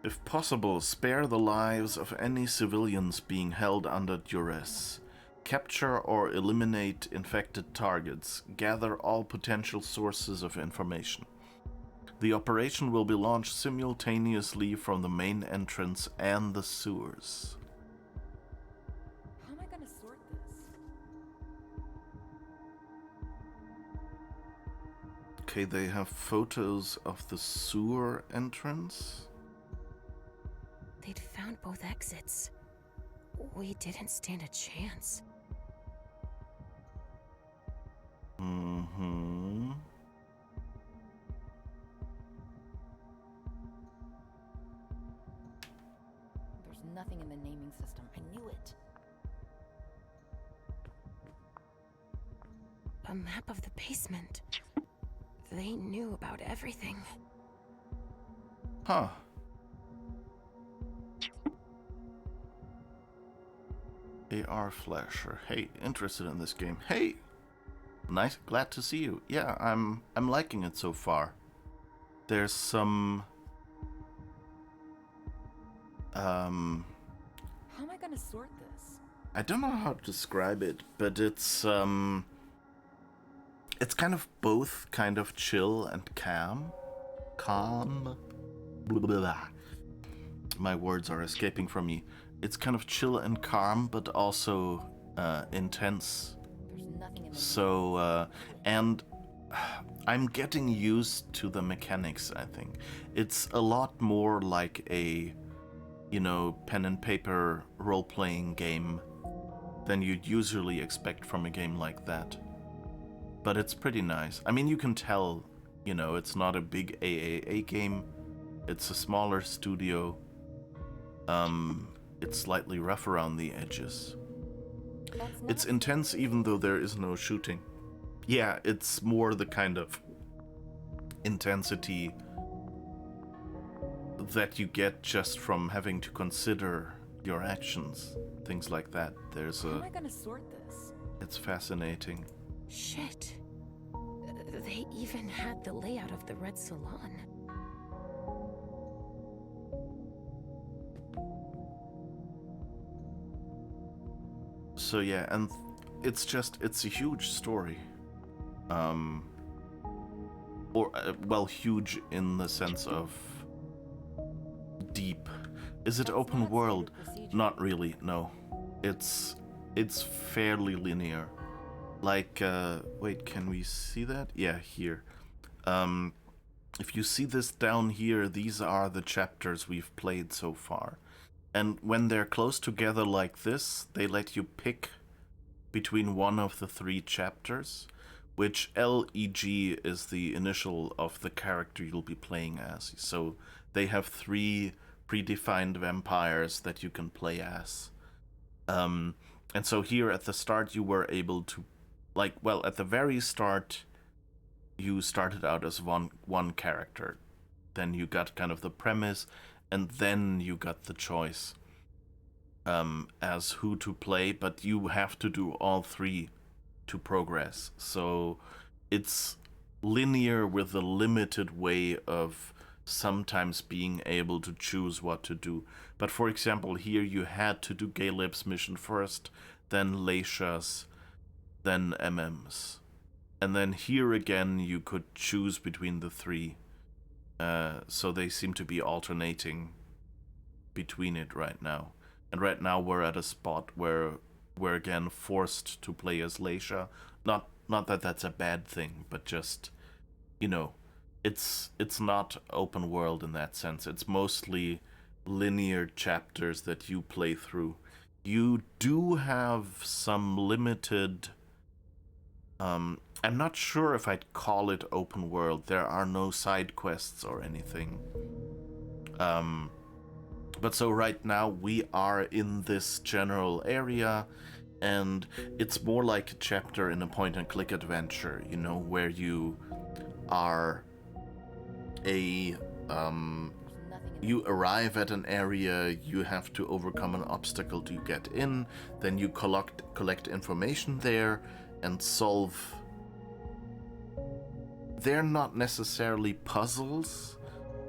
Speaker 1: If possible, spare the lives of any civilians being held under duress. Capture or eliminate infected targets. Gather all potential sources of information. The operation will be launched simultaneously from the main entrance and the sewers.
Speaker 9: How am I gonna sort this?
Speaker 1: Okay, they have photos of the sewer entrance.
Speaker 3: They'd found both exits. We didn't stand a chance.
Speaker 1: Mm-hmm.
Speaker 9: There's nothing in the naming system. I knew it.
Speaker 3: A map of the basement. They knew about everything.
Speaker 1: Huh. AR flasher. Hey, interested in this game. Hey! Nice, glad to see you. Yeah, I'm liking it so far. There's some
Speaker 9: How am I gonna sort this?
Speaker 1: I don't know how to describe it, but it's kind of both kind of chill and calm. Calm. Blah, blah, blah. My words are escaping from me. It's kind of chill and calm, but also intense.
Speaker 9: There's nothing in the
Speaker 1: So, and I'm getting used to the mechanics, I think. It's a lot more like a, you know, pen and paper role-playing game than you'd usually expect from a game like that. But it's pretty nice. I mean, you can tell, you know, it's not a big AAA game. It's a smaller studio. It's slightly rough around the edges. It's intense even though there is no shooting. Yeah, it's more the kind of intensity that you get just from having to consider your actions. Things like that. There's
Speaker 9: How am
Speaker 1: a...
Speaker 9: I gonna sort this?
Speaker 1: It's fascinating.
Speaker 3: Shit. They even had the layout of the Red Salon.
Speaker 1: So yeah, and it's a huge story. Well, huge in the sense of deep. Is it open
Speaker 9: not
Speaker 1: world?
Speaker 9: standard procedure.
Speaker 1: Not really, no. It's fairly linear. Like, wait, can we see that? Yeah, here. If you see this down here, these are the chapters we've played so far. And when they're close together like this, they let you pick between one of the 3 chapters, which LEG is the initial of the character you'll be playing as. So they have 3 predefined vampires that you can play as. And so here at the start you were able to, like, well, at the very start you started out as one character. Then you got kind of the premise, and then you got the choice as who to play, but you have to do all 3 to progress. So it's linear with a limited way of sometimes being able to choose what to do. But for example, here you had to do Caleb's mission first, then Leysha's, then MM's. And then here again you could choose between the 3. So they seem to be alternating between it right now. And right now we're at a spot where we're again forced to play as Leysha. Not that that's a bad thing, but just, you know, it's not open world in that sense. It's mostly linear chapters that you play through. You do have some limited... I'm not sure if I'd call it open world. There are no side quests or anything. But so right now we are in this general area, and it's more like a chapter in a point-and-click adventure, you know, where you are a you arrive at an area, you have to overcome an obstacle to get in, then you collect information there and solve. They're not necessarily puzzles.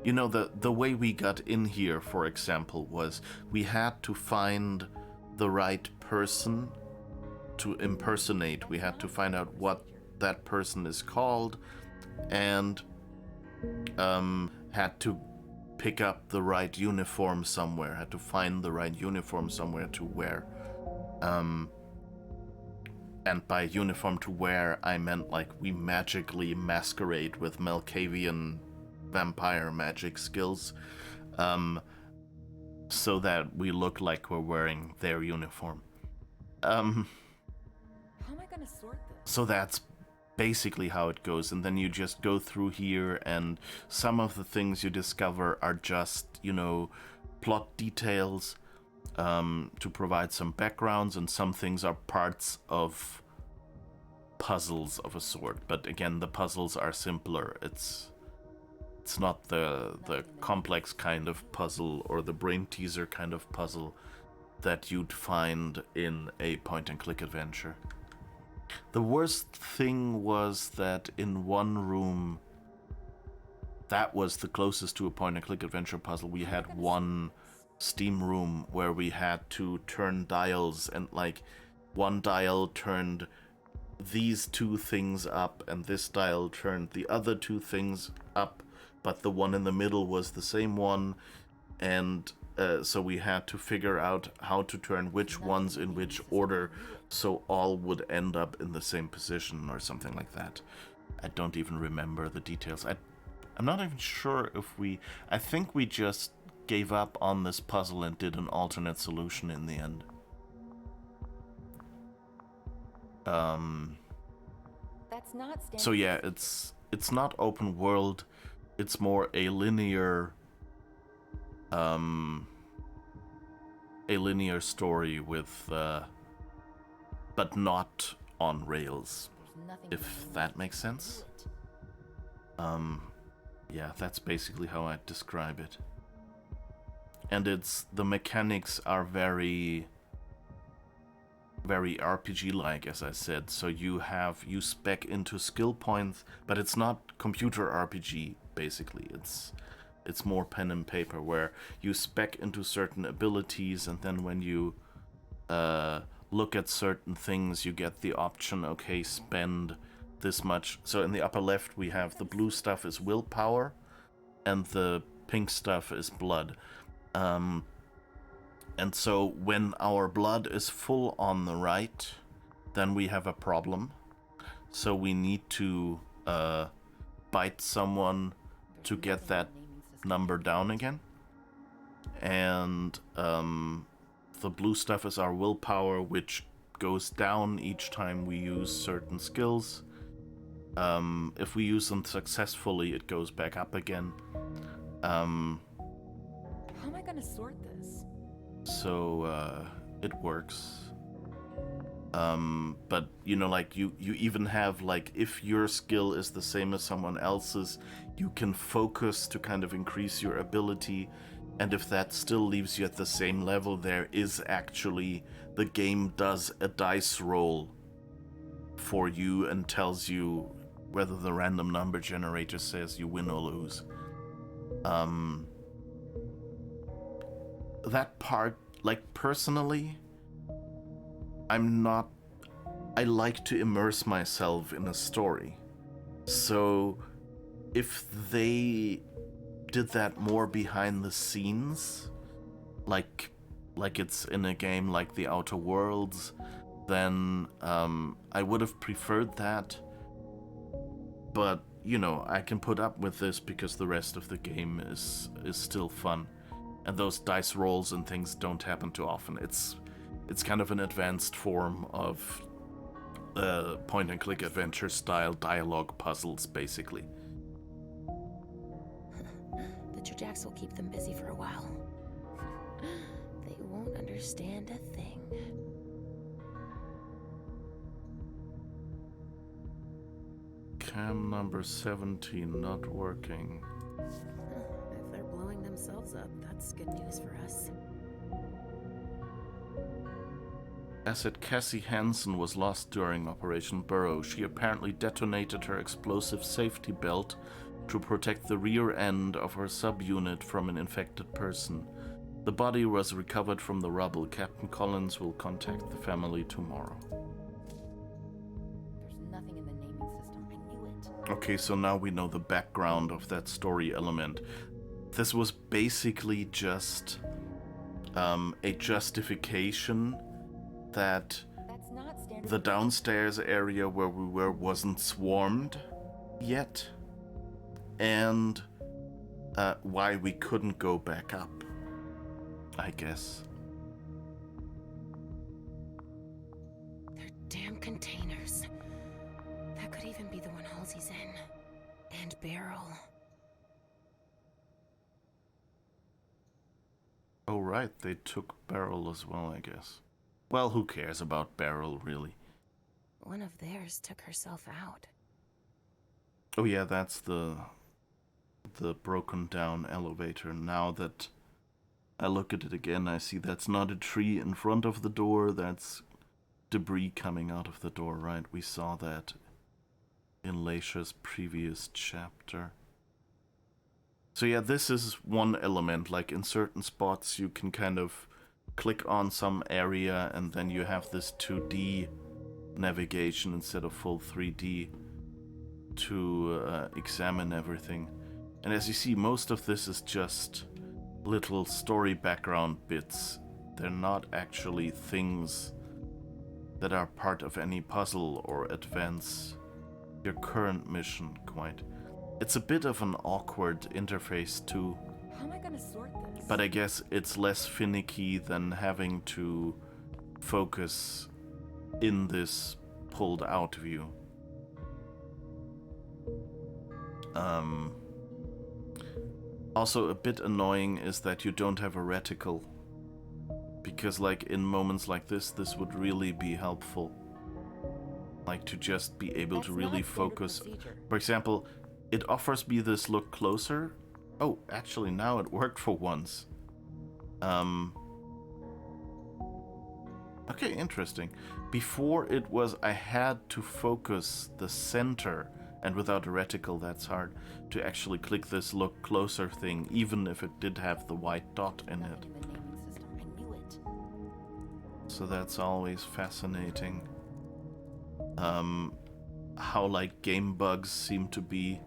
Speaker 1: You know, the way we got in here, for example, was we had to find the right person to impersonate. We had to find out what that person is called, and had to pick up the right uniform somewhere, had to find the right uniform somewhere to wear. And by uniform to wear, I meant like we magically masquerade with Malkavian vampire magic skills, so that we look like we're wearing their uniform.
Speaker 9: How am I gonna sort this?
Speaker 1: So that's basically how it goes, and then you just go through here, and some of the things you discover are just, you know, plot details to provide some backgrounds, and some things are parts of puzzles of a sort. But again, the puzzles are simpler. It's not the complex kind of puzzle or the brain teaser kind of puzzle that you'd find in a point-and-click adventure. The worst thing was that in one room, that was the closest to a point-and-click adventure puzzle, we had one Steam room where we had to turn dials, and like one dial turned these two things up and this dial turned the other two things up, but the one in the middle was the same one, and so we had to figure out how to turn which ones in which order so all would end up in the same position or something like that. I don't even remember the details. I'm not even sure if I think we just gave up on this puzzle and did an alternate solution in the end.
Speaker 9: That's not standard.
Speaker 1: So yeah, it's not open world. It's more a linear story with but not on rails, if that makes sense. Yeah, that's basically how I describe it. And the mechanics are very RPG-like, as I said. So you spec into skill points, but it's not computer RPG, basically. It's more pen and paper, where you spec into certain abilities, and then when you look at certain things, you get the option, okay, spend this much. So in the upper left, we have the blue stuff is willpower, and the pink stuff is blood. And so when our blood is full on the right, then we have a problem. So we need to bite someone to get that number down again. And the blue stuff is our willpower, which goes down each time we use certain skills. If we use them successfully, it goes back up again.
Speaker 9: How am I gonna sort this?
Speaker 1: So it works. But you know, like you even have, like, if your skill is the same as someone else's, you can focus to kind of increase your ability, and if that still leaves you at the same level, there is actually, the game does a dice roll for you and tells you whether the random number generator says you win or lose. That part, like, personally, I like to immerse myself in a story. So if they did that more behind the scenes, like it's in a game like The Outer Worlds, then I would have preferred that. But, you know, I can put up with this because the rest of the game is still fun. And those dice rolls and things don't happen too often. It's kind of an advanced form of point-and-click adventure-style dialogue puzzles, basically.
Speaker 3: The Trajects will keep them busy for a while. They won't understand a thing.
Speaker 1: Cam number 17 not working.
Speaker 3: If they're blowing themselves themselves up. That's good news for us.
Speaker 1: Asset Cassie Hansen was lost during Operation Burrow. She apparently detonated her explosive safety belt to protect the rear end of her subunit from an infected person. The body was recovered from the rubble. Captain Collins will contact the family tomorrow.
Speaker 9: There's nothing in the naming system. I knew it.
Speaker 1: Okay, so now we know the background of that story element. This was basically just a justification that
Speaker 9: That's not standard.
Speaker 1: the downstairs area where we were wasn't swarmed yet, and why we couldn't go back up, I guess.
Speaker 3: They're damn containers. That could even be the one Halsey's in. And Beryl.
Speaker 1: Oh right, they took Beryl as well, I guess. Well, who cares about Beryl, really?
Speaker 3: One of theirs took herself out.
Speaker 1: Oh yeah, that's the broken down elevator. Now that I look at it again, I see that's not a tree in front of the door, that's debris coming out of the door, right? We saw that in Leysha's previous chapter. So yeah, this is one element. Like in certain spots you can kind of click on some area and then you have this 2D navigation instead of full 3D to examine everything. And as you see, most of this is just little story background bits. They're not actually things that are part of any puzzle or advance your current mission quite. It's a bit of an awkward interface too,
Speaker 9: How am I gonna sort this?
Speaker 1: but I guess it's less finicky than having to focus in this pulled out view. Also a bit annoying is that you don't have a reticle, because like in moments like this would really be helpful. Like to just be able
Speaker 9: That's
Speaker 1: to really
Speaker 9: not standard
Speaker 1: focus.
Speaker 9: procedure.
Speaker 1: For example, it offers me this look closer. Oh, actually now it worked for once. Okay, interesting. Before it was I had to focus the center, and without a reticle that's hard to actually click this look closer thing, even if it did have the white dot in it.
Speaker 9: Nothing in the naming system. I knew it.
Speaker 1: So that's always fascinating. How like game bugs seem to be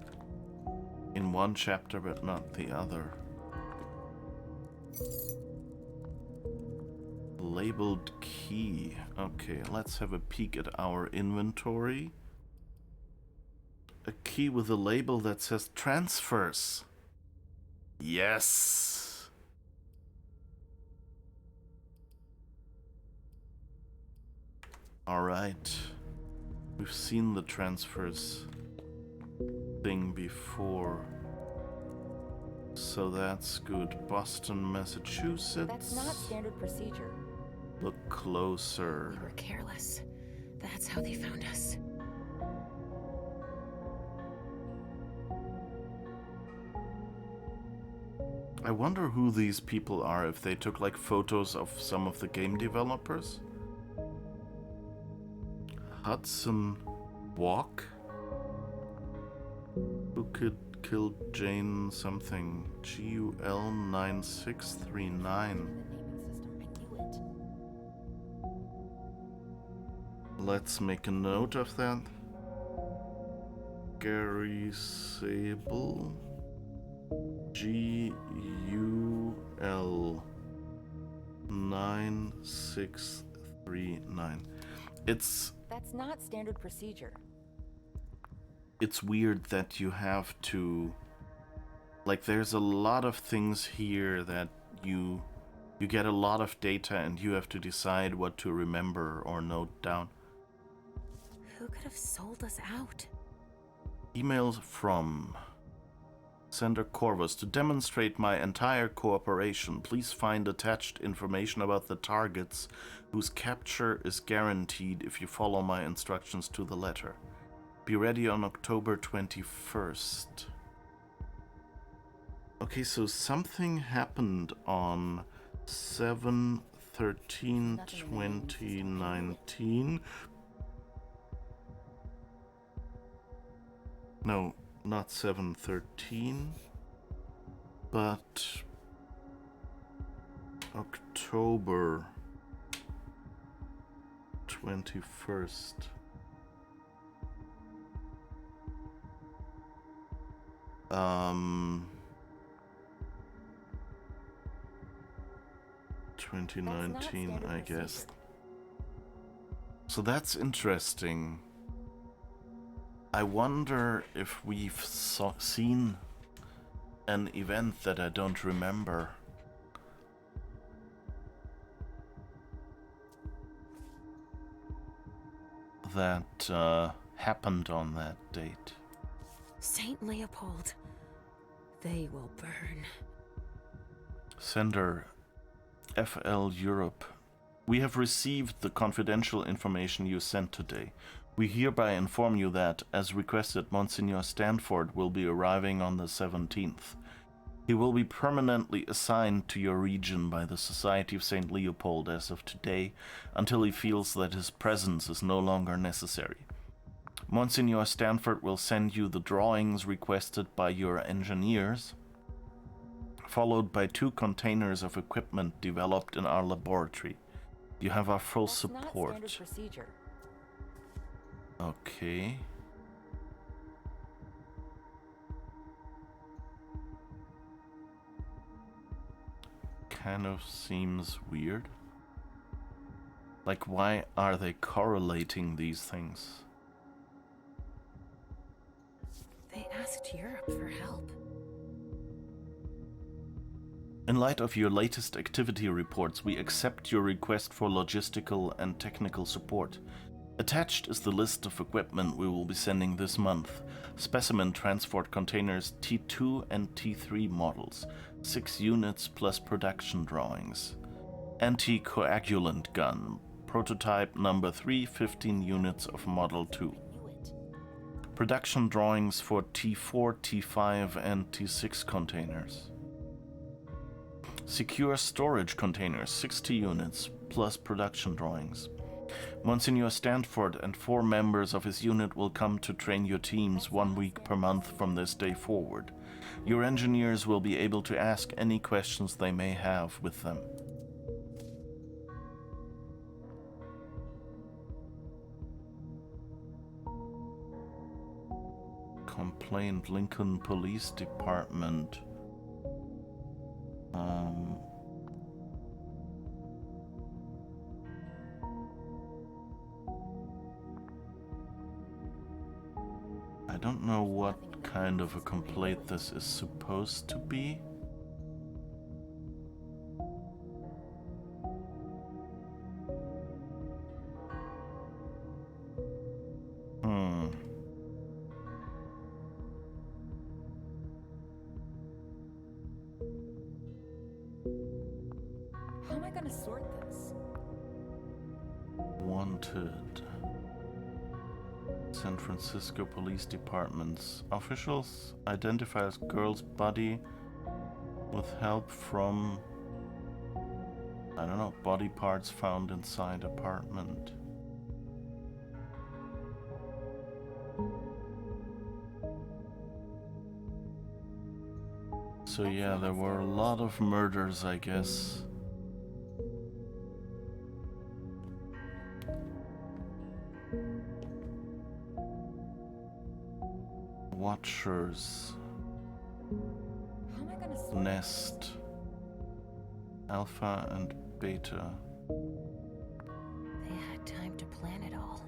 Speaker 1: in one chapter but not the other. Labeled key. Okay, let's have a peek at our inventory. A key with a label that says transfers. Yes. All right. We've seen the transfers thing before. So that's good. Boston, Massachusetts.
Speaker 9: That's not standard procedure.
Speaker 1: Look closer.
Speaker 3: We were careless. That's how they found us.
Speaker 1: I wonder who these people are, if they took like photos of some of the game developers. Hudson Walk? Who could kill Jane something? GUL 9639.
Speaker 9: In the naming system. I knew it.
Speaker 1: Let's make a note of that. Gary Sable. GUL 9639.
Speaker 9: That's not standard procedure.
Speaker 1: It's weird that you have to, like, there's a lot of things here that you get a lot of data and you have to decide what to remember or note down.
Speaker 3: Who could have sold us out?
Speaker 1: Emails from Sender Corvus. To demonstrate my entire cooperation, please find attached information about the targets whose capture is guaranteed if you follow my instructions to the letter. Be ready on October 21st. Okay, so something happened on 7/13/2019. No, not 7/13, but October 21st. Um, 2019, I guess. So that's interesting. I wonder if we've seen an event that I don't remember. That happened on that date.
Speaker 3: Saint Leopold. They will burn.
Speaker 1: Sender FL Europe. We have received the confidential information you sent today. We hereby inform you that, as requested, Monsignor Stanford will be arriving on the 17th. He will be permanently assigned to your region by the Society of St. Leopold as of today, until he feels that his presence is no longer necessary. Monsignor Stanford will send you the drawings requested by your engineers, followed by 2 containers of equipment developed in our laboratory. You have our full support.
Speaker 9: That's not standard procedure.
Speaker 1: Okay. Kind of seems weird. Like, why are they correlating these things?
Speaker 3: They asked Europe for help.
Speaker 1: In light of your latest activity reports, we accept your request for logistical and technical support. Attached is the list of equipment we will be sending this month. Specimen transport containers T2 and T3 models, 6 units plus production drawings. Anticoagulant gun, prototype number 3, 15 units of Model 2. Production drawings for T4, T5 and T6 containers. Secure storage containers, 60 units, plus production drawings. Monsignor Stanford and 4 members of his unit will come to train your teams 1 week per month from this day forward. Your engineers will be able to ask any questions they may have with them. Complaint, Lincoln Police Department. I don't know what kind of a complaint this is supposed to be.
Speaker 9: How am I gonna sort this?
Speaker 1: Wanted. San Francisco Police Departments. Officials identify as girl's body with help from, I don't know, body parts found inside apartment. So yeah, there were a lot of murders, I guess. Watchers.
Speaker 9: How am I gonna sort
Speaker 1: Nest. Alpha and Beta.
Speaker 3: They had time to plan it all.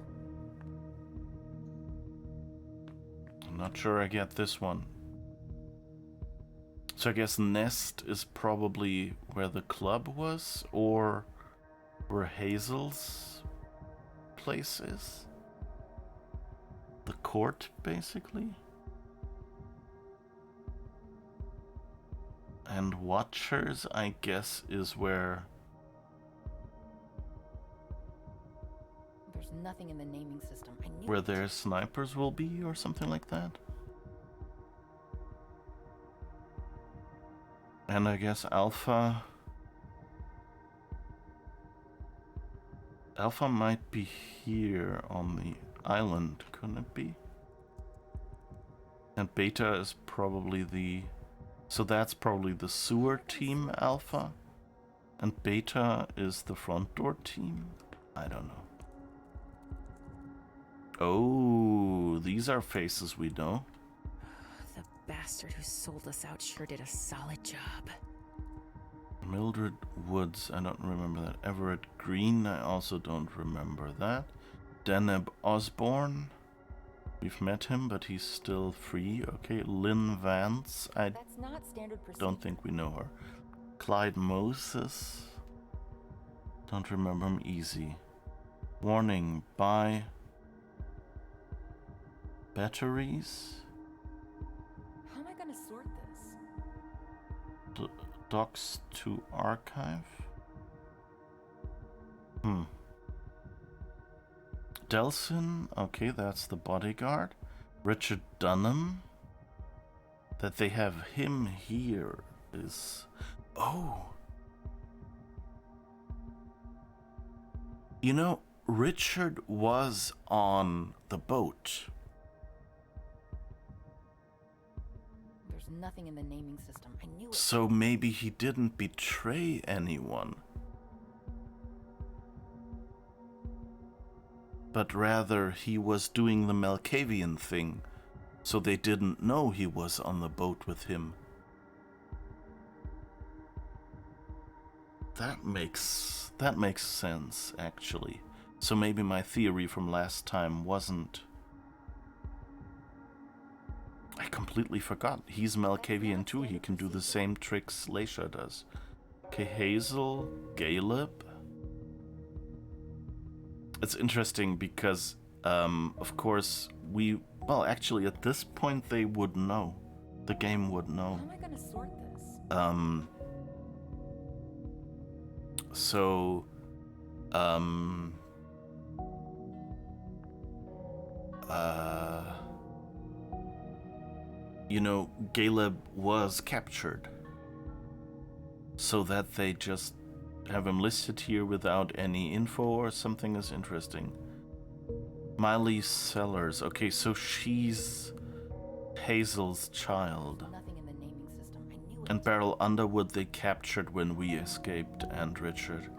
Speaker 1: I'm not sure I get this one. So I guess Nest is probably where the club was, or where Hazel's place is? The court, basically? And Watchers, I guess, is where...
Speaker 9: There's nothing in the naming system. I knew
Speaker 1: where
Speaker 9: it.
Speaker 1: their snipers will be, or something like that? And I guess Alpha... Alpha might be here on the island, couldn't it be? And Beta is probably the... So that's probably the sewer team, Alpha? And Beta is the front door team? I don't know. Oh, these are faces we know.
Speaker 3: The bastard who sold us out sure did a solid job.
Speaker 1: Mildred Woods, I don't remember that. Everett Green, I also don't remember that. Deneb Osborne, we've met him, but he's still free. Okay, Lynn Vance, I
Speaker 9: That's not standard procedure.
Speaker 1: don't think we know her. Clyde Moses, don't remember him. Easy. Warning, buy batteries.
Speaker 9: How am I gonna sort this?
Speaker 1: Docs to archive. Delson, okay, that's the bodyguard. Richard Dunham. That they have him here is... Oh! You know, Richard was on the boat.
Speaker 9: There's nothing in the naming system. I knew it.
Speaker 1: So maybe he didn't betray anyone. But rather he was doing the Malkavian thing, so they didn't know he was on the boat with him. That makes sense, actually. So maybe my theory from last time wasn't... I completely forgot. He's Malkavian too. He can do the same tricks Leysha does. Okay, Hazel, Caleb. It's interesting because, of course, well, actually, at this point, they would know. The game would know.
Speaker 9: How am I gonna sort this?
Speaker 1: So, you know, Caleb was captured. So that they just have him listed here without any info or something is interesting. Miley Sellers. Okay, so she's Hazel's child.
Speaker 9: Nothing in the naming system. I knew it.
Speaker 1: And Beryl Underwood they captured when we escaped, and Richard.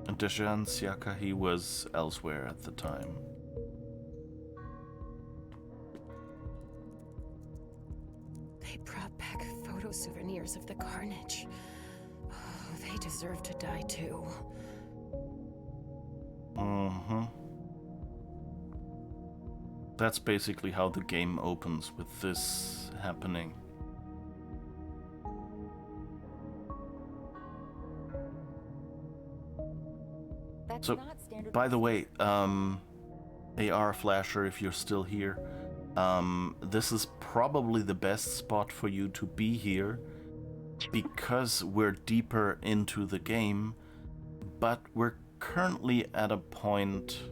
Speaker 1: And Dejan Siaka, he was elsewhere at the time.
Speaker 3: They brought back photo souvenirs of the carnage. Oh, they deserve to die too.
Speaker 1: That's basically how the game opens, with this happening.
Speaker 9: That's
Speaker 1: So,
Speaker 9: not standard
Speaker 1: by the way, AR Flasher, if you're still here, this is probably the best spot for you to be here, because we're deeper into the game, but we're currently at a point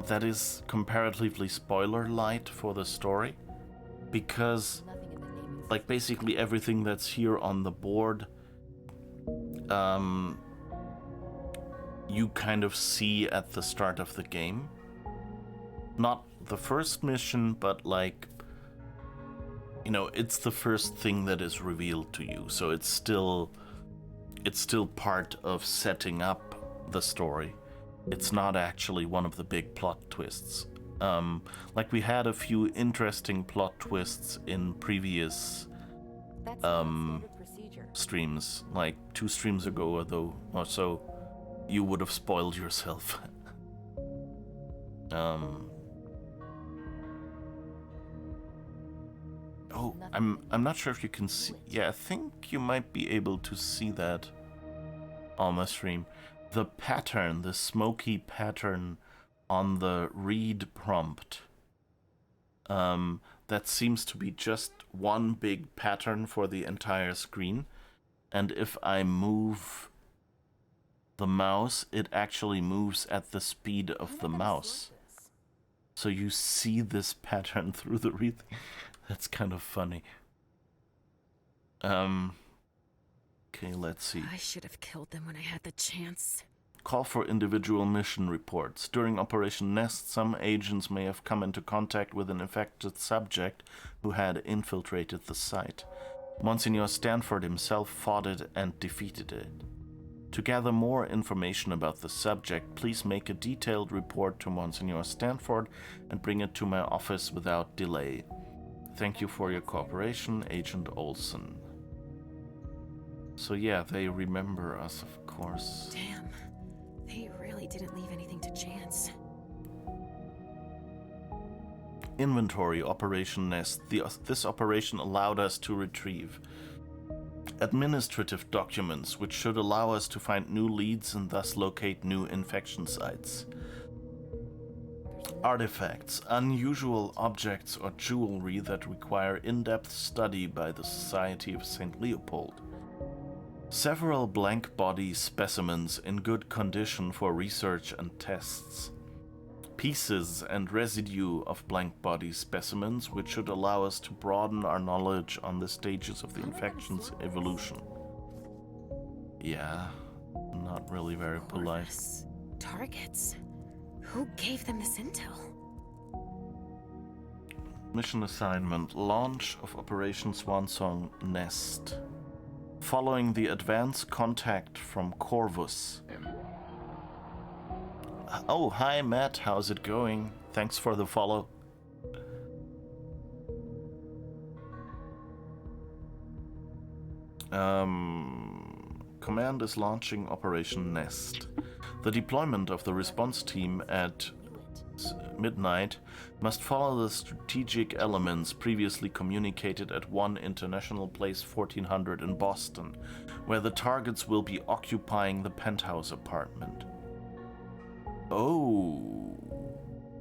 Speaker 1: that is comparatively spoiler light for the story, because
Speaker 9: Nothing in the naming system.
Speaker 1: like basically everything that's here on the board, you kind of see at the start of the game. Not the first mission, but like, you know, it's the first thing that is revealed to you, so it's still part of setting up the story. It's not actually one of the big plot twists. Like we had a few interesting plot twists in previous
Speaker 9: That's not standard procedure.
Speaker 1: streams, like 2 streams ago or so, you would have spoiled yourself. Oh, I'm not sure if you can see. Yeah, I think you might be able to see that on the stream. The pattern, the smoky pattern on the read prompt. That seems to be just one big pattern for the entire screen. And if I move the mouse, it actually moves at the speed of the mouse. So you see this pattern through the read. That's kind of funny. Okay, let's see.
Speaker 3: I should have killed them when I had the chance.
Speaker 1: Call for individual mission reports. During Operation Nest, some agents may have come into contact with an infected subject who had infiltrated the site. Monsignor Stanford himself fought it and defeated it. To gather more information about the subject, please make a detailed report to Monsignor Stanford and bring it to my office without delay. Thank you for your cooperation, Agent Olson. So yeah, they remember us, of course.
Speaker 3: Damn. They really didn't leave anything to chance.
Speaker 1: Inventory Operation Nest. This operation allowed us to retrieve administrative documents, which should allow us to find new leads and thus locate new infection sites. Artifacts, unusual objects or jewelry that require in-depth study by the Society of St. Leopold. Several blank body specimens in good condition for research and tests. Pieces and residue of blank body specimens which should allow us to broaden our knowledge on the stages of the infection's evolution. Yeah, not really very polite.
Speaker 3: Corvus. Targets. Who gave them this intel?
Speaker 1: Mission assignment: launch of Operation Swansong Nest. Following the advance contact from Corvus. Oh, hi Matt, how's it going? Thanks for the follow. Command is launching Operation Nest. The deployment of the response team at midnight must follow the strategic elements previously communicated at 1 International Place 1400 in Boston, where the targets will be occupying the penthouse apartment. Oh,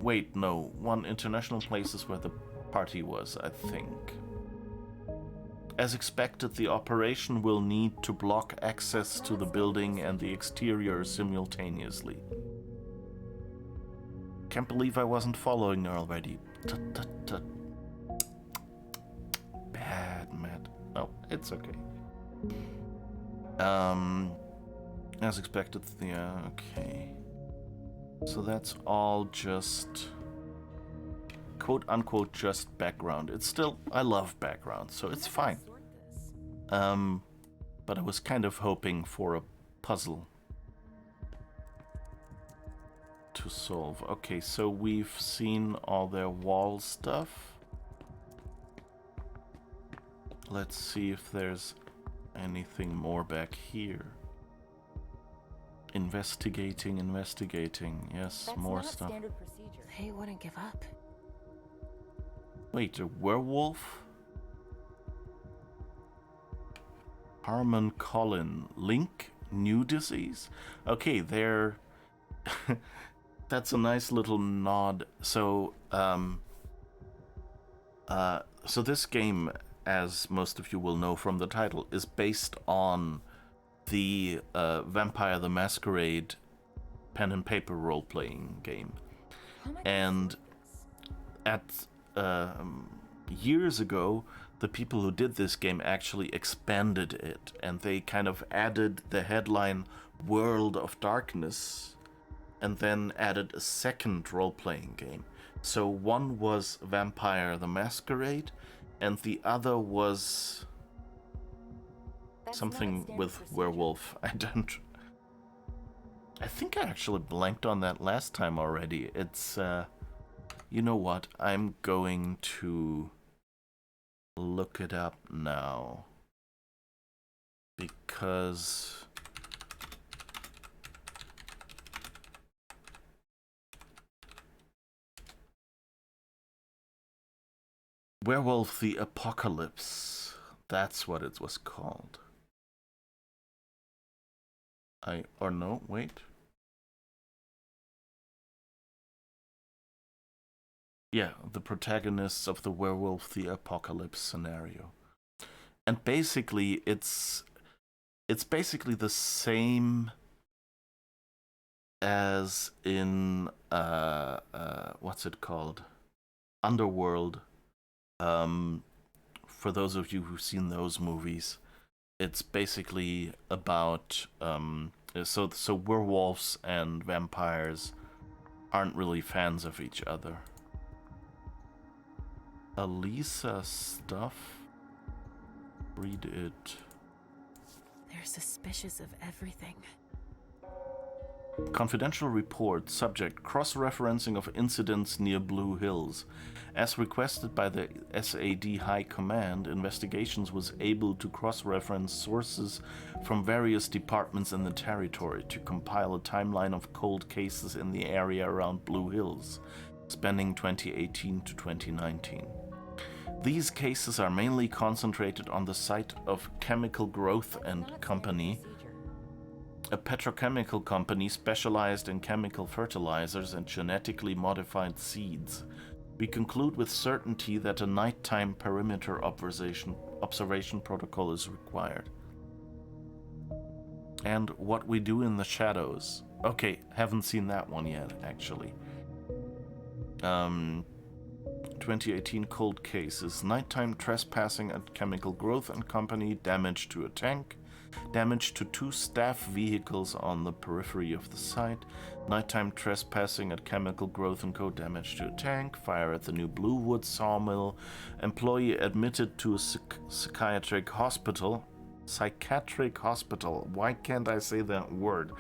Speaker 1: wait, no. 1 International Place is where the party was, I think. As expected, the operation will need to block access to the building and the exterior simultaneously. Can't believe I wasn't following already. Bad, Matt. Oh, it's okay. As expected, yeah, okay. So that's all just quote-unquote just background. It's still, I love background, so it's fine. But I was kind of hoping for a puzzle to solve. Okay, so we've seen all their wall stuff. Let's see if there's anything more back here. Investigating. Yes,
Speaker 9: That's
Speaker 1: more
Speaker 9: not
Speaker 1: stuff.
Speaker 9: standard procedure.
Speaker 3: They wouldn't give up.
Speaker 1: Wait, a werewolf? Harmon Collin. Link? New disease? Okay, they're... That's a nice little nod. So, so this game, as most of you will know from the title, is based on the Vampire the Masquerade pen and paper role-playing game. And at years ago, the people who did this game actually expanded it, and they kind of added the headline World of Darkness, and then added a second role-playing game. So one was Vampire the Masquerade, and the other was something with werewolf. I think I actually blanked on that last time already. It's, you know what? I'm going to look it up now. Because... Werewolf the Apocalypse. That's what it was called. Or no, wait. Yeah, the protagonists of the Werewolf the Apocalypse scenario. And basically, it's basically the same as in, what's it called? Underworld. for those of you who've seen those movies, it's basically about so werewolves and vampires aren't really fans of each other. Leysha stuff. Read it.
Speaker 3: They're suspicious of everything.
Speaker 1: Confidential report. Subject: cross-referencing of incidents near Blue Hills. As requested by the SAD High Command, Investigations was able to cross-reference sources from various departments in the territory to compile a timeline of cold cases in the area around Blue Hills, spanning 2018 to 2019. These cases are mainly concentrated on the site of Chemical Growth and Company, a petrochemical company specialized in chemical fertilizers and genetically modified seeds. We conclude with certainty that a nighttime perimeter observation protocol is required. And what we do in the shadows. Okay, haven't seen that one yet, actually. 2018 cold cases. Nighttime trespassing at Chemical Growth and Company, damage to a tank, damage to 2 staff vehicles on the periphery of the site, nighttime trespassing at Chemical Growth and Co., damage to a tank, fire at the new Bluewood sawmill, employee admitted to a psychiatric hospital. Why can't I say that word?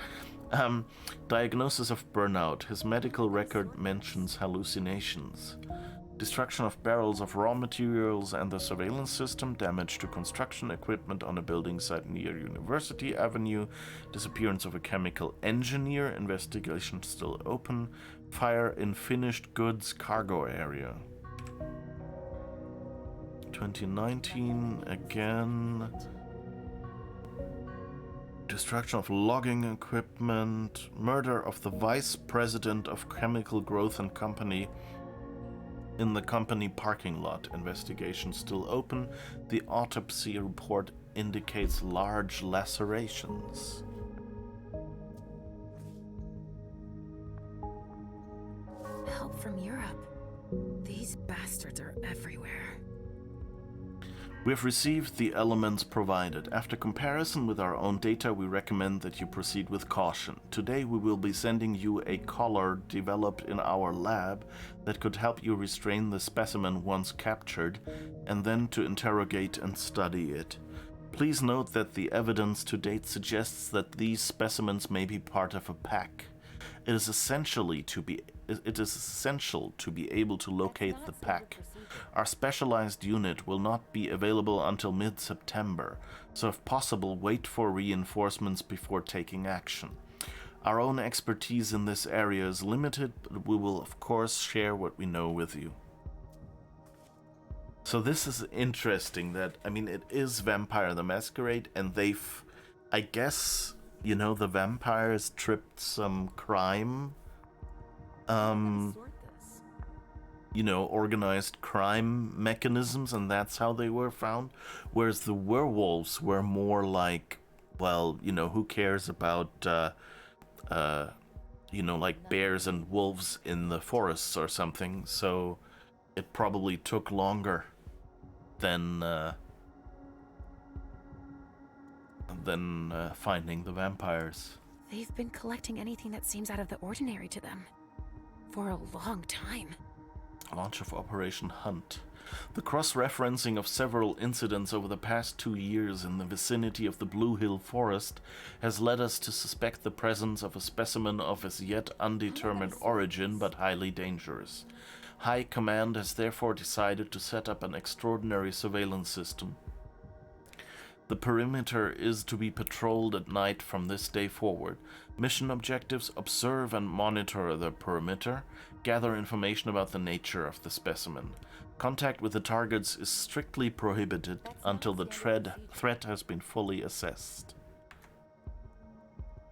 Speaker 1: Diagnosis of burnout. His medical record mentions hallucinations. Destruction of barrels of raw materials and the surveillance system, damage to construction equipment on a building site near University Avenue, disappearance of a chemical engineer, investigation still open, fire in finished goods cargo area. 2019 again. Destruction of logging equipment, murder of the vice president of Chemical Growth and Company in the company parking lot. Investigation still open. The autopsy report indicates large lacerations.
Speaker 3: Help from Europe. These bastards are everywhere.
Speaker 1: We have received the elements provided. After comparison with our own data, we recommend that you proceed with caution. Today we will be sending you a collar developed in our lab that could help you restrain the specimen once captured, and then to interrogate and study it. Please note that the evidence to date suggests that these specimens may be part of a pack. It is essential to be able to locate the pack. Our specialized unit will not be available until mid-September, so if possible, wait for reinforcements before taking action. Our own expertise in this area is limited, but we will of course share what we know with you. So this is interesting that, I mean, it is Vampire the Masquerade, and they've, I guess, you know, the vampires tripped some crime, you know, organized crime mechanisms, and that's how they were found. Whereas the werewolves were more like, well, you know, who cares about, you know, like bears and wolves in the forests or something. So it probably took longer than finding the vampires.
Speaker 3: They've been collecting anything that seems out of the ordinary to them for a long time.
Speaker 1: Launch of Operation Hunt. The cross-referencing of several incidents over the past 2 years in the vicinity of the Blue Hill Forest has led us to suspect the presence of a specimen of as yet undetermined origin but highly dangerous. High Command has therefore decided to set up an extraordinary surveillance system. The perimeter is to be patrolled at night from this day forward. Mission objectives: observe and monitor the perimeter, gather information about the nature of the specimen. Contact with the targets is strictly prohibited until the threat has been fully assessed.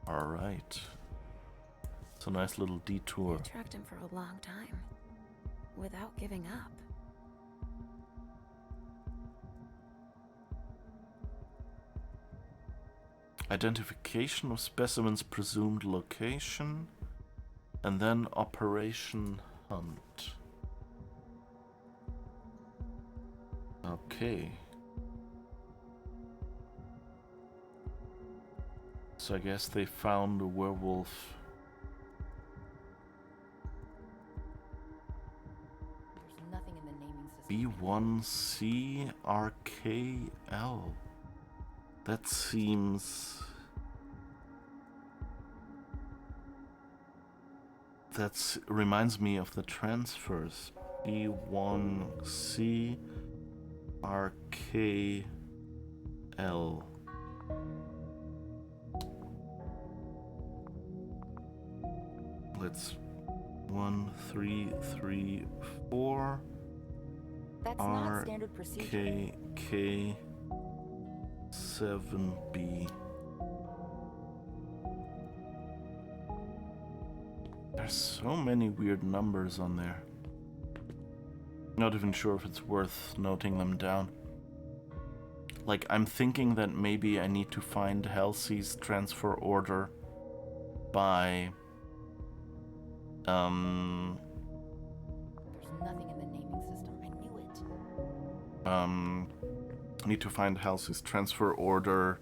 Speaker 1: Alright. It's a nice little detour.
Speaker 3: They tracked him for a long time, without giving up.
Speaker 1: Identification of specimens' presumed location, and then Operation Hunt. Okay. So I guess they found a werewolf.
Speaker 9: There's nothing in the naming system.
Speaker 1: B1CRKL. That seems... That reminds me of the transfers. B1CRKL. Let's 1, 3, 3, 4.
Speaker 9: That's not standard procedure.
Speaker 1: RKK 7B. There's so many weird numbers on there. Not even sure if it's worth noting them down. Like, I'm thinking that maybe I need to find Halsey's transfer order by...
Speaker 9: There's nothing in the naming system. I knew it.
Speaker 1: I need to find Halsey's transfer order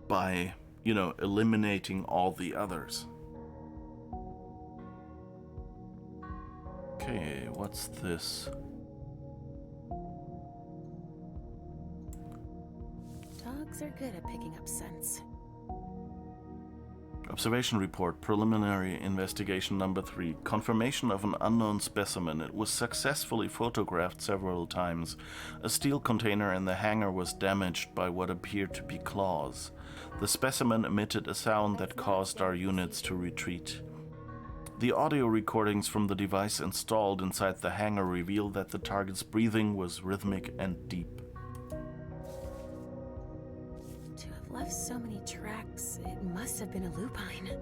Speaker 1: by, you know, eliminating all the others. Okay, what's this?
Speaker 3: Dogs are good at picking up scents.
Speaker 1: Observation report, preliminary investigation number 3. Confirmation of an unknown specimen. It was successfully photographed several times. A steel container in the hangar was damaged by what appeared to be claws. The specimen emitted a sound that caused our units to retreat. The audio recordings from the device installed inside the hangar reveal that the target's breathing was rhythmic and deep.
Speaker 3: To have left so many tracks, it must have been a lupine.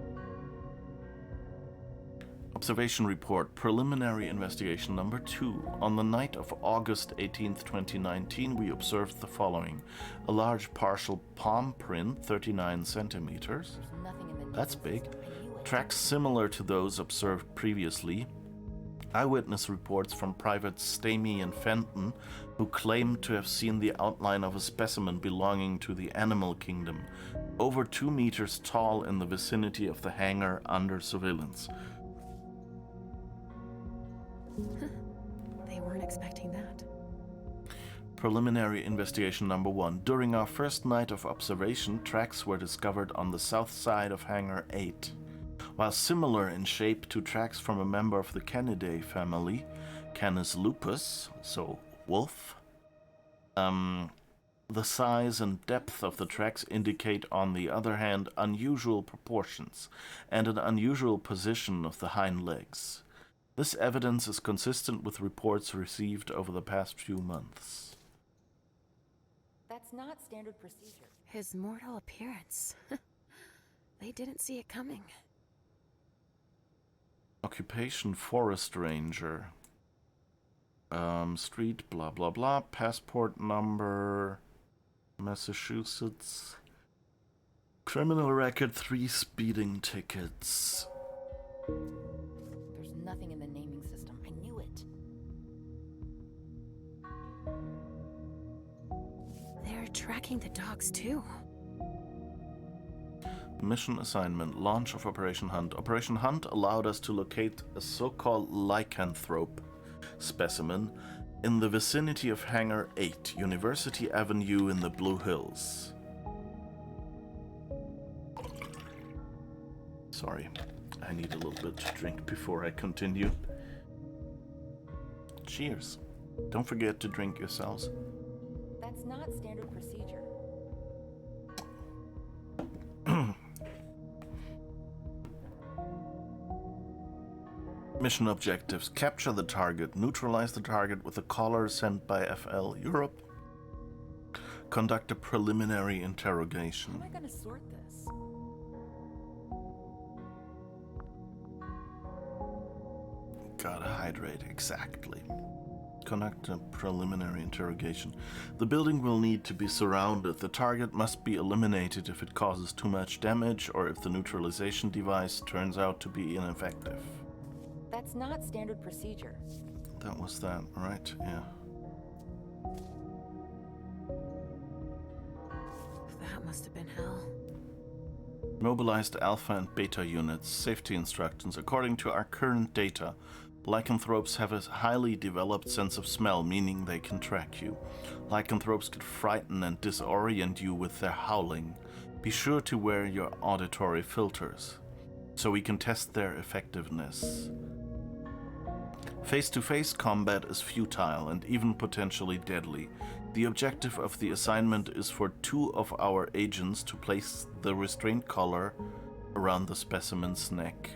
Speaker 1: Observation report, preliminary investigation number 2. On the night of August 18th, 2019, we observed the following. A large partial palm print, 39 centimeters.
Speaker 9: There's nothing in the naming
Speaker 1: That's big.
Speaker 9: system. I knew it.
Speaker 1: Tracks similar to those observed previously. Eyewitness reports from Privates Stamey and Fenton, who claimed to have seen the outline of a specimen belonging to the animal kingdom, over 2 meters tall in the vicinity of the hangar under surveillance.
Speaker 3: They weren't expecting that.
Speaker 1: Preliminary investigation number 1. During our first night of observation, tracks were discovered on the south side of Hangar 8. While similar in shape to tracks from a member of the Canidae family, Canis lupus, so wolf, the size and depth of the tracks indicate, on the other hand, unusual proportions and an unusual position of the hind legs. This evidence is consistent with reports received over the past few months.
Speaker 9: That's not standard procedure.
Speaker 3: His mortal appearance. They didn't see it coming.
Speaker 1: Occupation forest ranger. Street, blah blah blah. Passport number, Massachusetts. Criminal record, 3 speeding tickets.
Speaker 9: There's nothing in the naming system. I knew it.
Speaker 3: They're tracking the dogs too.
Speaker 1: Mission assignment, launch of Operation Hunt. Operation Hunt allowed us to locate a so-called lycanthrope specimen in the vicinity of Hangar 8, University Avenue in the Blue Hills. Sorry, I need a little bit to drink before I continue. Cheers. Don't forget to drink yourselves.
Speaker 9: That's not standard procedure.
Speaker 1: Mission objectives. Capture the target. Neutralize the target with a caller sent by FL Europe. Conduct a preliminary
Speaker 9: How
Speaker 1: interrogation.
Speaker 9: am I gonna sort this?
Speaker 1: Gotta hydrate, exactly. Conduct a preliminary interrogation. The building will need to be surrounded. The target must be eliminated if it causes too much damage or if the neutralization device turns out to be ineffective.
Speaker 9: That's not standard procedure.
Speaker 1: That was that, right? Yeah.
Speaker 3: That must have been hell.
Speaker 1: Mobilized Alpha and Beta units. Safety instructions. According to our current data, lycanthropes have a highly developed sense of smell, meaning they can track you. Lycanthropes could frighten and disorient you with their howling. Be sure to wear your auditory filters, so we can test their effectiveness. Face-to-face combat is futile and even potentially deadly. The objective of the assignment is for 2 of our agents to place the restraint collar around the specimen's neck.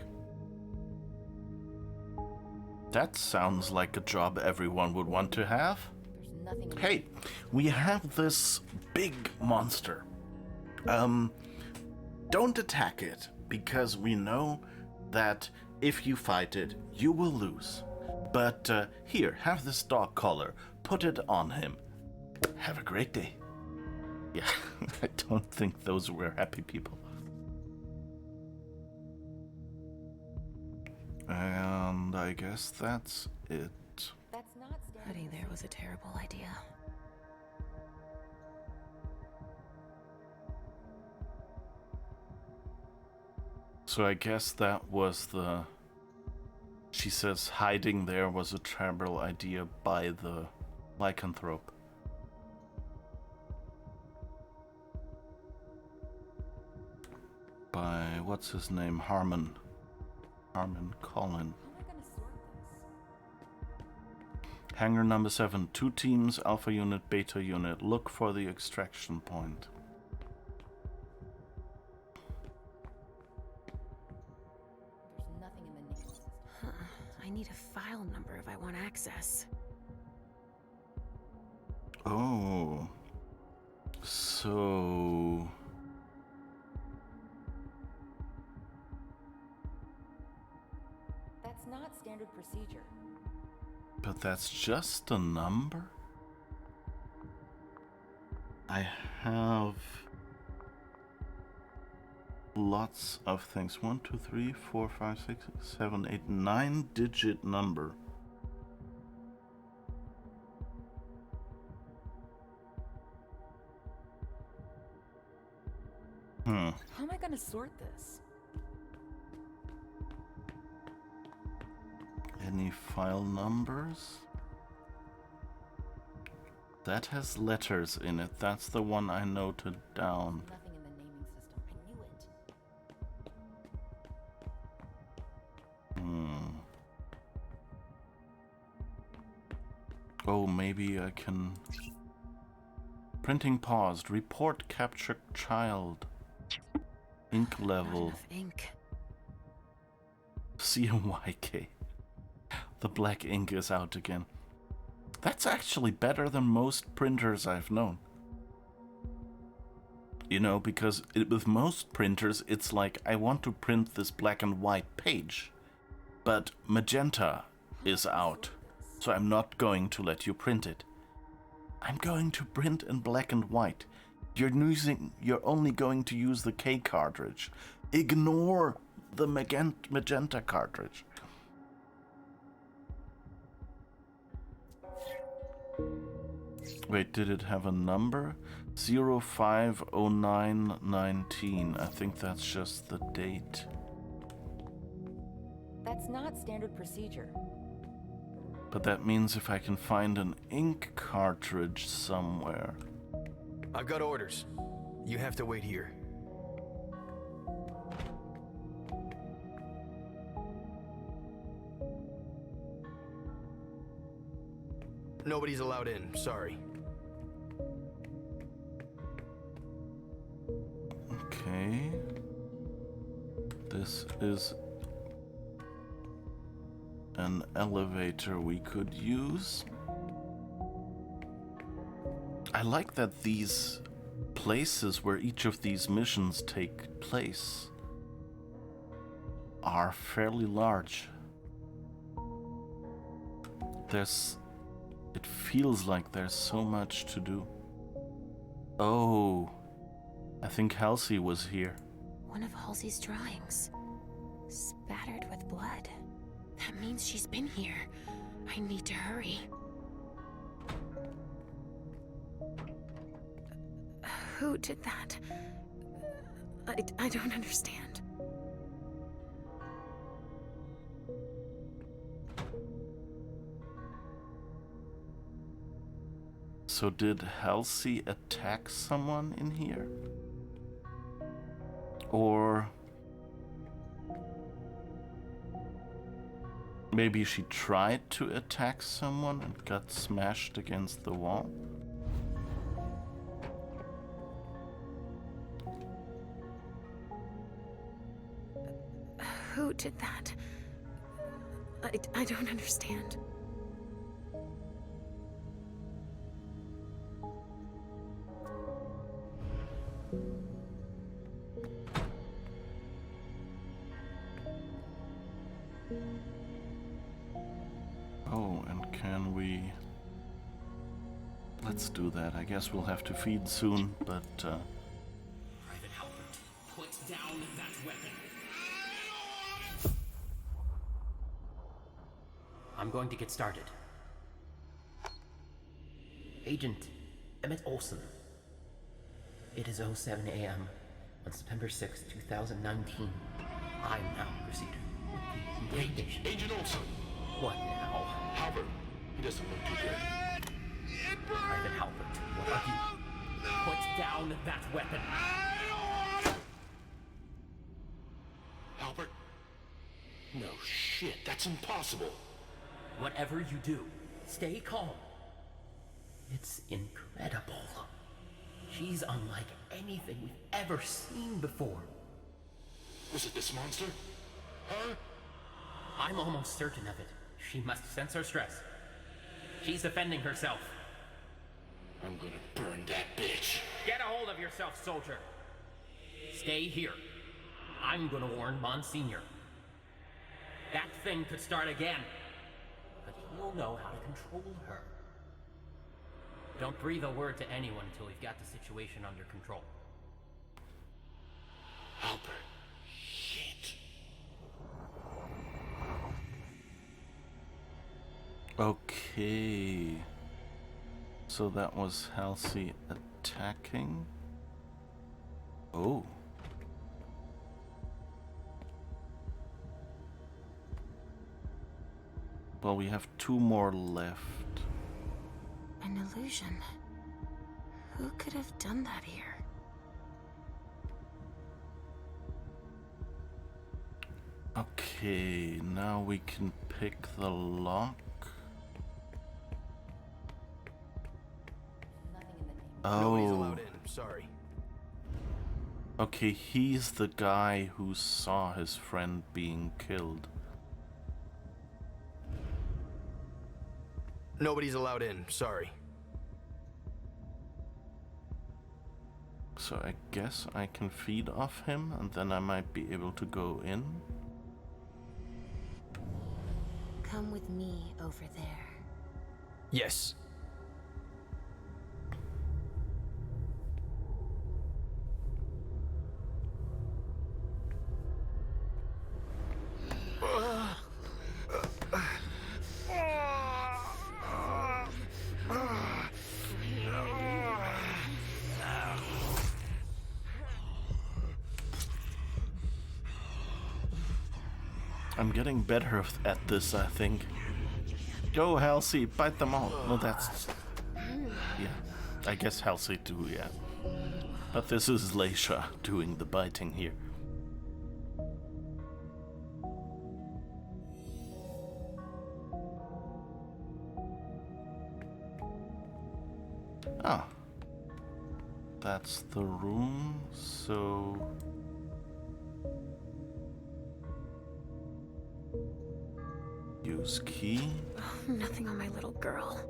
Speaker 1: That sounds like a job everyone would want to have.
Speaker 9: There's nothing.
Speaker 1: Hey, we have this big monster. Don't attack it, because we know that if you fight it, you will lose. But here, have this dog collar. Put it on him. Have a great day. Yeah, I don't think those were happy people. And I guess that's it.
Speaker 9: That's not standard.
Speaker 3: Hiding there was a terrible idea.
Speaker 1: So I guess that was the... She says hiding there was a terrible idea by the lycanthrope. By, what's his name? Harmon Colin.
Speaker 9: How am I gonna sort this?
Speaker 1: Hangar number 7. 2 teams, Alpha unit, Beta unit. Look for the extraction point.
Speaker 9: There's nothing in the name system.
Speaker 3: I need a file number if I want access.
Speaker 1: Oh. So...
Speaker 9: That's not standard procedure.
Speaker 1: But that's just a number? I have lots of things. 1, 2, 3, 4, 5, 6, 7, 8, 9-digit number.
Speaker 9: How am I gonna sort this?
Speaker 1: Any file numbers? That has letters in it. That's the one I noted down.
Speaker 9: Nothing in the naming system. I knew it.
Speaker 1: Oh, maybe I can... Printing paused. Report captured child. Ink
Speaker 3: Not
Speaker 1: level.
Speaker 3: enough ink.
Speaker 1: CMYK. The black ink is out again. That's actually better than most printers I've known. You know, because with most printers, it's like, I want to print this black and white page, but magenta is out, so I'm not going to let you print it. I'm going to print in black and white. You're only going to use the K cartridge. Ignore the magenta cartridge. Wait, did it have a number? 050919. I think that's just the date.
Speaker 9: That's not standard procedure.
Speaker 1: But that means if I can find an ink cartridge somewhere.
Speaker 10: I've got orders. You have to wait here. Nobody's allowed in, sorry.
Speaker 1: Okay. This is an elevator we could use. I like that these places where each of these missions take place are fairly large. It feels like there's so much to do. Oh, I think Halsey was here.
Speaker 3: One of Halsey's drawings. Spattered with blood. That means she's been here. I I need to hurry. Who did that? I don't understand.
Speaker 1: So did Halsey attack someone in here? Or maybe she tried to attack someone and got smashed against the wall?
Speaker 3: Who did that? I don't understand.
Speaker 1: Oh, and can we... Let's do that. I guess we'll have to feed soon, but
Speaker 5: Private Halbert, put down that weapon. I'm going to get started. Agent Emmett Olson. It is 07 a.m. on September 6, 2019. I now proceed with the investigation.
Speaker 4: Agent Olson!
Speaker 5: What now?
Speaker 4: Halbert, he doesn't look too good.
Speaker 5: Private Halbert, what are you? Put down that weapon.
Speaker 4: Halbert? No shit, that's impossible.
Speaker 5: Whatever you do, stay calm. It's incredible. She's unlike anything we've ever seen before.
Speaker 4: Was it this monster? Huh?
Speaker 5: I'm almost certain of it. She must sense our stress. She's defending herself.
Speaker 4: I'm gonna burn that bitch.
Speaker 5: Get a hold of yourself, soldier. Stay here. I'm gonna warn Monsignor. That thing could start again. But he'll know how to control her. Don't breathe a word to anyone until we've got the situation under control.
Speaker 4: Halbert. Shit.
Speaker 1: okay. So that was Halsey attacking. Oh. Well, we have 2 more left.
Speaker 3: An illusion. Who could have done that here?
Speaker 1: Okay, now we can pick the lock.
Speaker 10: Nobody's
Speaker 1: Oh.
Speaker 10: allowed in. Sorry.
Speaker 1: Okay, he's the guy who saw his friend being killed.
Speaker 10: Nobody's allowed in. Sorry.
Speaker 1: So I guess I can feed off him and then I might be able to go in.
Speaker 3: Come with me over there.
Speaker 10: Yes.
Speaker 1: I'm getting better at this, I think. Go, Halsey, bite them all. No, that's... Yeah, I guess Halsey too, yeah. But this is Leysha doing the biting here. Ah. That's the room, so... Use key.
Speaker 3: Oh, nothing on my little girl.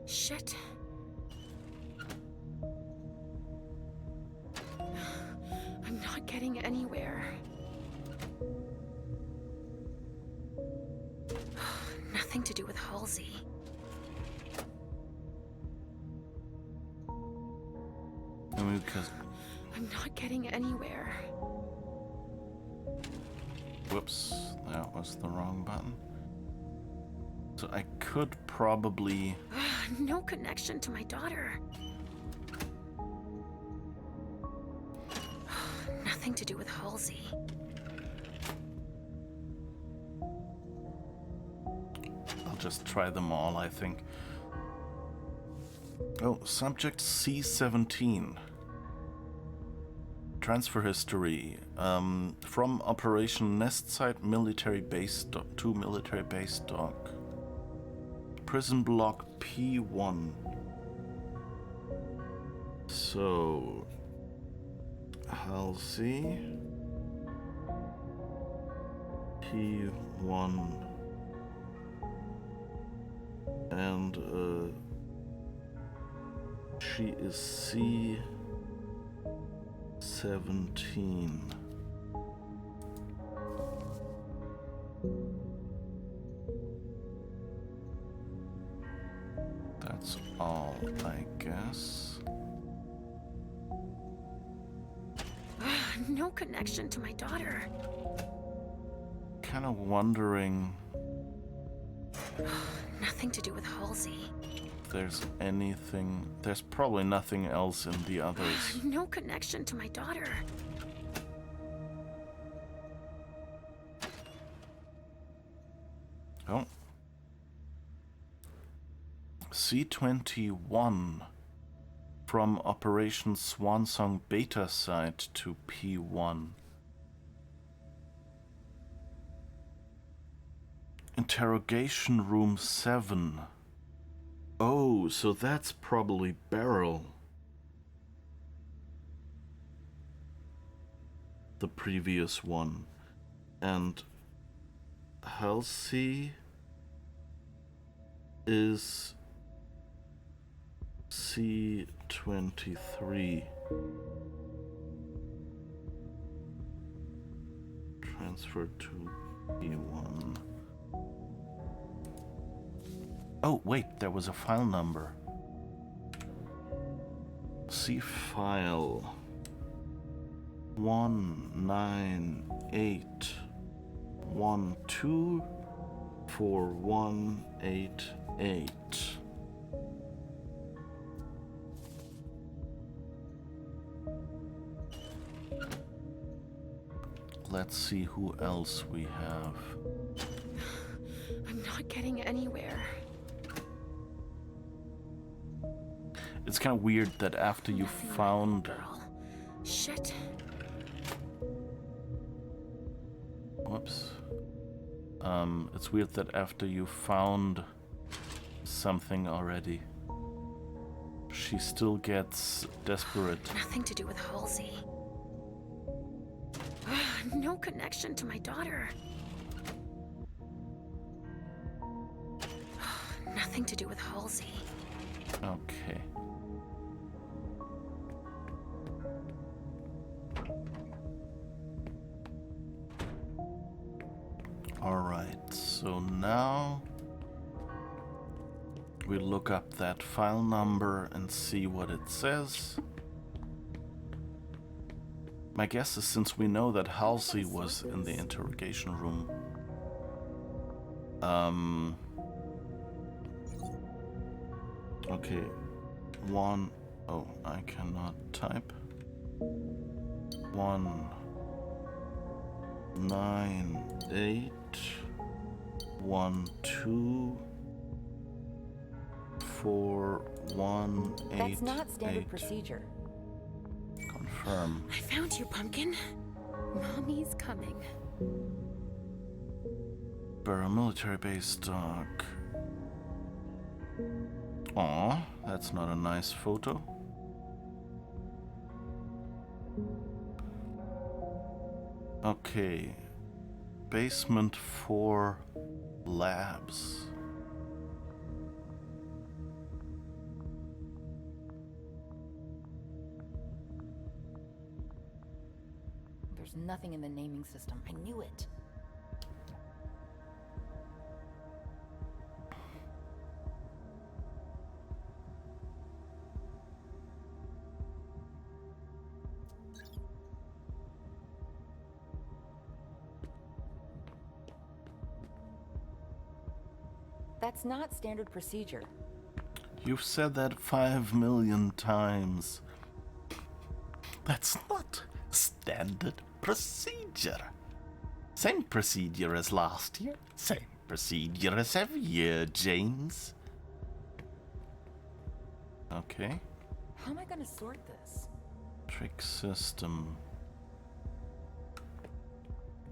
Speaker 3: Shit. I'm not getting anywhere. Nothing to do with Halsey.
Speaker 1: I mean, because...
Speaker 3: I'm not getting anywhere.
Speaker 1: Whoops, that was the wrong button. So I could probably...
Speaker 3: No connection to my daughter. Nothing to do with Halsey.
Speaker 1: I'll just try them all, I think. Oh, subject C17. Transfer history. From Operation Nest Site Military Base to Military Base Dock. Prison block P1. So... Halsey... P1... And, she is C17. That's all, I guess.
Speaker 3: No connection to my daughter.
Speaker 1: Kind of wondering
Speaker 3: Nothing to do with Halsey.
Speaker 1: if there's anything. There's probably nothing else in the others.
Speaker 3: No connection to my daughter.
Speaker 1: Oh. C21 from Operation Swansong Beta Site to P1. Interrogation Room 7. Oh, so that's probably Beryl. The previous one. And Halsey is C23. Transferred to P1. Oh, wait, there was a file number. C file 198124188. Let's see who else we have.
Speaker 3: I'm not getting anywhere.
Speaker 1: It's kind of weird that after you found...
Speaker 3: Girl. Shit.
Speaker 1: Whoops. It's weird that after you found something already, she still gets desperate.
Speaker 3: Nothing to do with Halsey. No connection to my daughter. Nothing to do with Halsey.
Speaker 1: Okay. Alright, so now we look up that file number and see what it says. My guess is, since we know that Halsey was in the interrogation room, okay, oh, I cannot type. 198124188.
Speaker 9: That's not standard procedure.
Speaker 1: Confirm.
Speaker 3: I found you, Pumpkin. Mommy's coming.
Speaker 1: Barrow Military Base Dock. Aw, that's not a nice photo. Okay. Basement 4 labs.
Speaker 9: There's nothing in the naming system. I knew it. That's not standard procedure.
Speaker 1: You've said that 5 million times. That's not standard procedure. Same procedure as last year. Same procedure as every year, James. Okay.
Speaker 9: How am I gonna sort this?
Speaker 1: Trick system.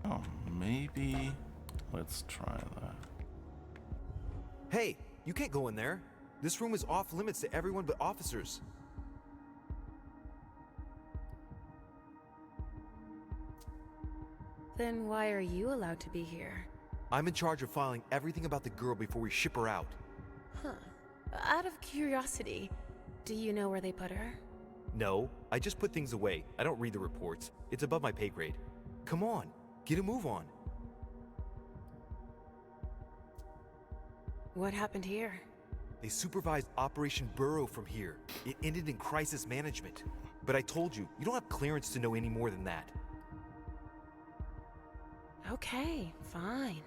Speaker 1: Oh, maybe. Let's try that.
Speaker 11: Hey, you can't go in there. This room is off limits to everyone but officers.
Speaker 3: Then why are you allowed to be here?
Speaker 11: I'm in charge of filing everything about the girl before we ship her out.
Speaker 3: Huh. Out of curiosity, do you know where they put her?
Speaker 11: No, I just put things away. I don't read the reports. It's above my pay grade. Come on, get a move on.
Speaker 3: What happened here?
Speaker 11: They supervised Operation Burrow from here. It ended in crisis management. But I told you, you don't have clearance to know any more than that.
Speaker 3: Okay, fine.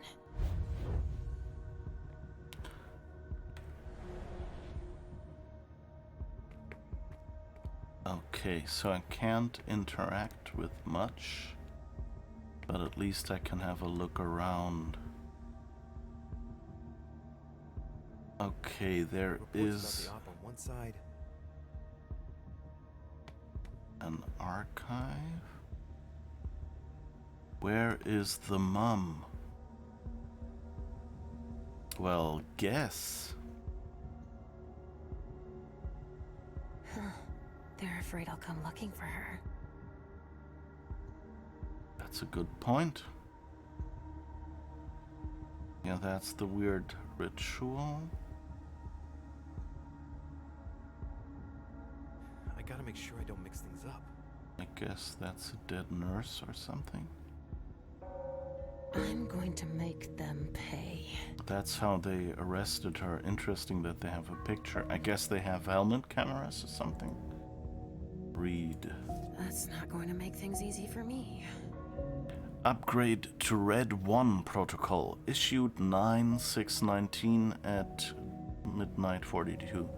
Speaker 1: Okay, so I can't interact with much, but at least I can have a look around. Okay, there is
Speaker 11: Reports about the op on one side.
Speaker 1: an archive. Where is the mum? Well, guess.
Speaker 3: They're afraid I'll come looking for her.
Speaker 1: That's a good point. Yeah, that's the weird ritual.
Speaker 11: I gotta make sure I don't mix things up.
Speaker 1: I guess that's a dead nurse or something.
Speaker 3: I'm going to make them pay.
Speaker 1: That's how they arrested her. Interesting that they have a picture. I guess they have helmet cameras or something. Read.
Speaker 3: That's not going to make things easy for me.
Speaker 1: Upgrade to Red 1 protocol. Issued 9/6/19 at midnight 42.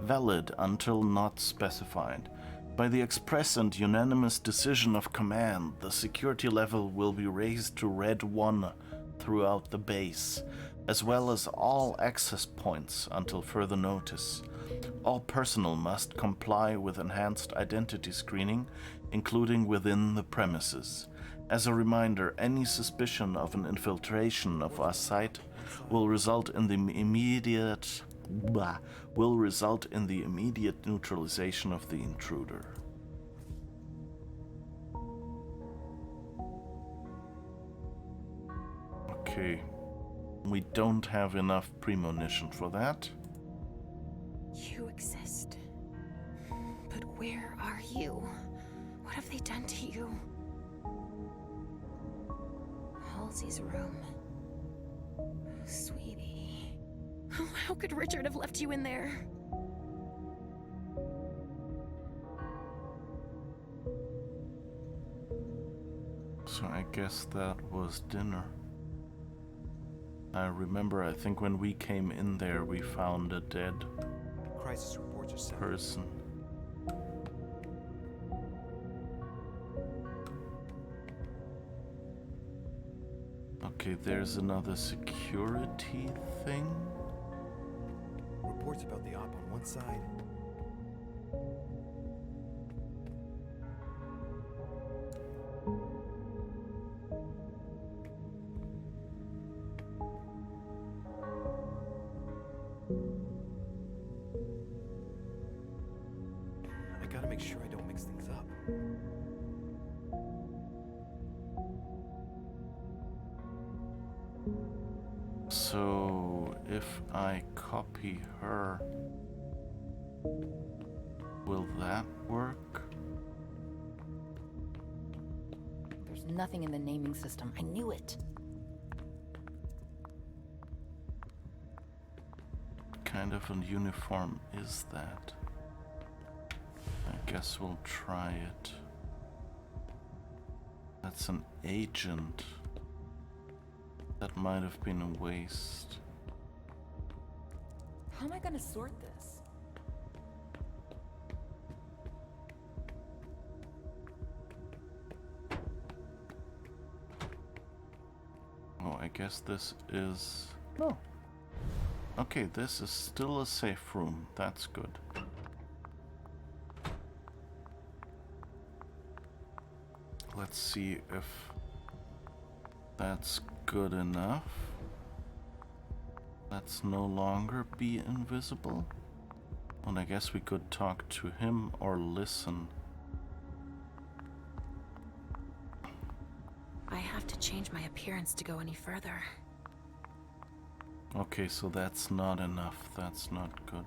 Speaker 1: Valid until not specified. By the express and unanimous decision of command, the security level will be raised to Red 1 throughout the base, as well as all access points until further notice. All personnel must comply with enhanced identity screening, including within the premises. As a reminder, any suspicion of an infiltration of our site will result in the immediate neutralization of the intruder. Okay, we don't have enough premonition for that.
Speaker 3: You exist. But where are you? What have they done to you? Halsey's room. Sweetie. How could Richard have left you in there?
Speaker 1: So I guess that was dinner. I remember, I think when we came in there, we found a dead
Speaker 11: Crisis reports are sent.
Speaker 1: person. Okay, there's another security thing.
Speaker 11: Reports about the op on one side. I gotta make sure I don't mix things up.
Speaker 1: So if I copy her, will that work?
Speaker 9: There's nothing in the naming system. I knew it.
Speaker 1: What kind of a uniform is that? I guess we'll try it. That's an agent. That might have been a waste.
Speaker 9: How am I gonna sort this?
Speaker 1: Oh, I guess this is... Oh. Okay, this is still a safe room. That's good. Let's see if that's good enough. Let's no longer be invisible. And I guess we could talk to him or listen.
Speaker 3: I have to change my appearance to go any further.
Speaker 1: Okay, so that's not enough. That's not good.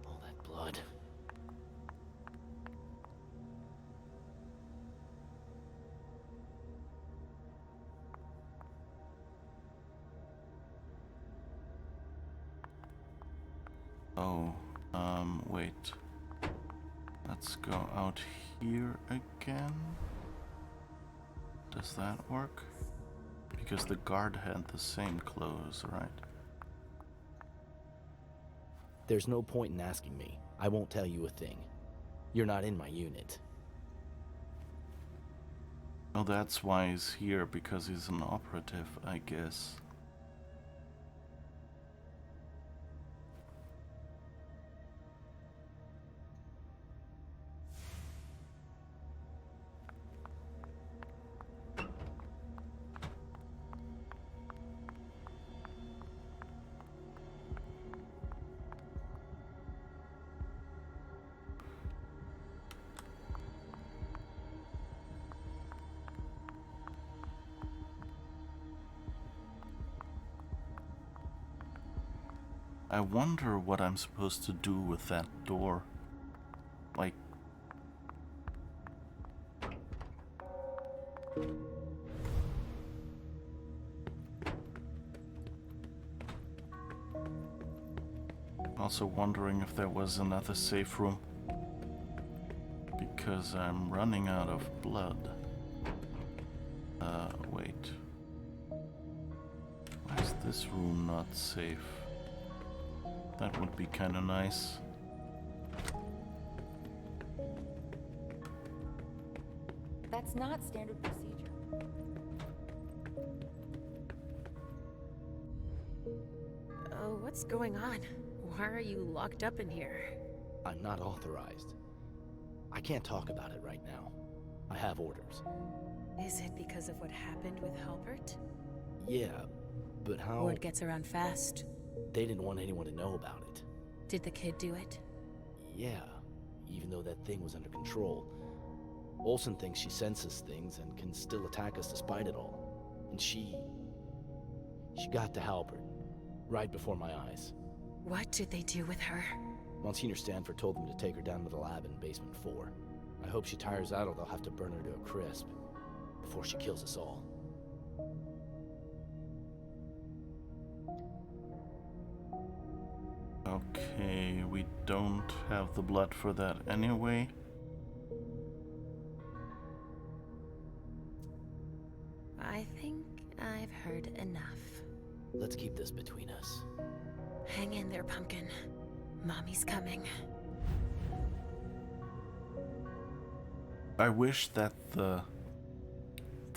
Speaker 12: All that blood.
Speaker 1: Oh, wait. Let's go out here again. Does that work? Because the guard had the same clothes, right?
Speaker 12: There's no point in asking me. I won't tell you a thing. You're not in my unit.
Speaker 1: Oh, that's why he's here, because he's an operative, I guess. I wonder what I'm supposed to do with that door. Like... Also wondering if there was another safe room. Because I'm running out of blood. Wait. Why is this room not safe? That would be kind of nice.
Speaker 9: That's not standard procedure.
Speaker 3: Oh, what's going on? Why are you locked up in here?
Speaker 12: I'm not authorized. I can't talk about it right now. I have orders.
Speaker 3: Is it because of what happened with Halbert?
Speaker 12: Yeah, but how...
Speaker 3: Word gets around fast.
Speaker 12: They didn't want anyone to know about it.
Speaker 3: Did the kid do it?
Speaker 12: Yeah, even though that thing was under control. Olsen thinks she senses things and can still attack us despite it all. And she got to Halbert, right before my eyes.
Speaker 3: What did they do with her?
Speaker 12: Monsignor Stanford told them to take her down to the lab in basement 4. I hope she tires out or they'll have to burn her to a crisp before she kills us all.
Speaker 1: Okay, we don't have the blood for that anyway.
Speaker 3: I think I've heard enough.
Speaker 12: Let's keep this between us.
Speaker 3: Hang in there, Pumpkin. Mommy's coming.
Speaker 1: I wish that the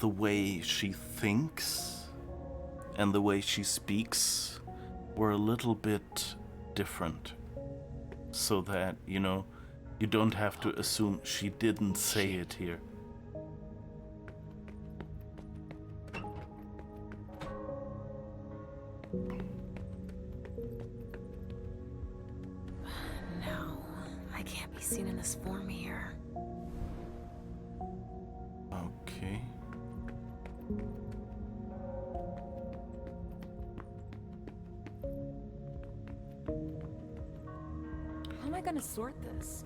Speaker 1: way she thinks and the way she speaks were a little bit different, so that, you know, you don't have to assume she didn't say it here.
Speaker 3: No, I can't be seen in this form here.
Speaker 1: Okay.
Speaker 9: How am I gonna sort this?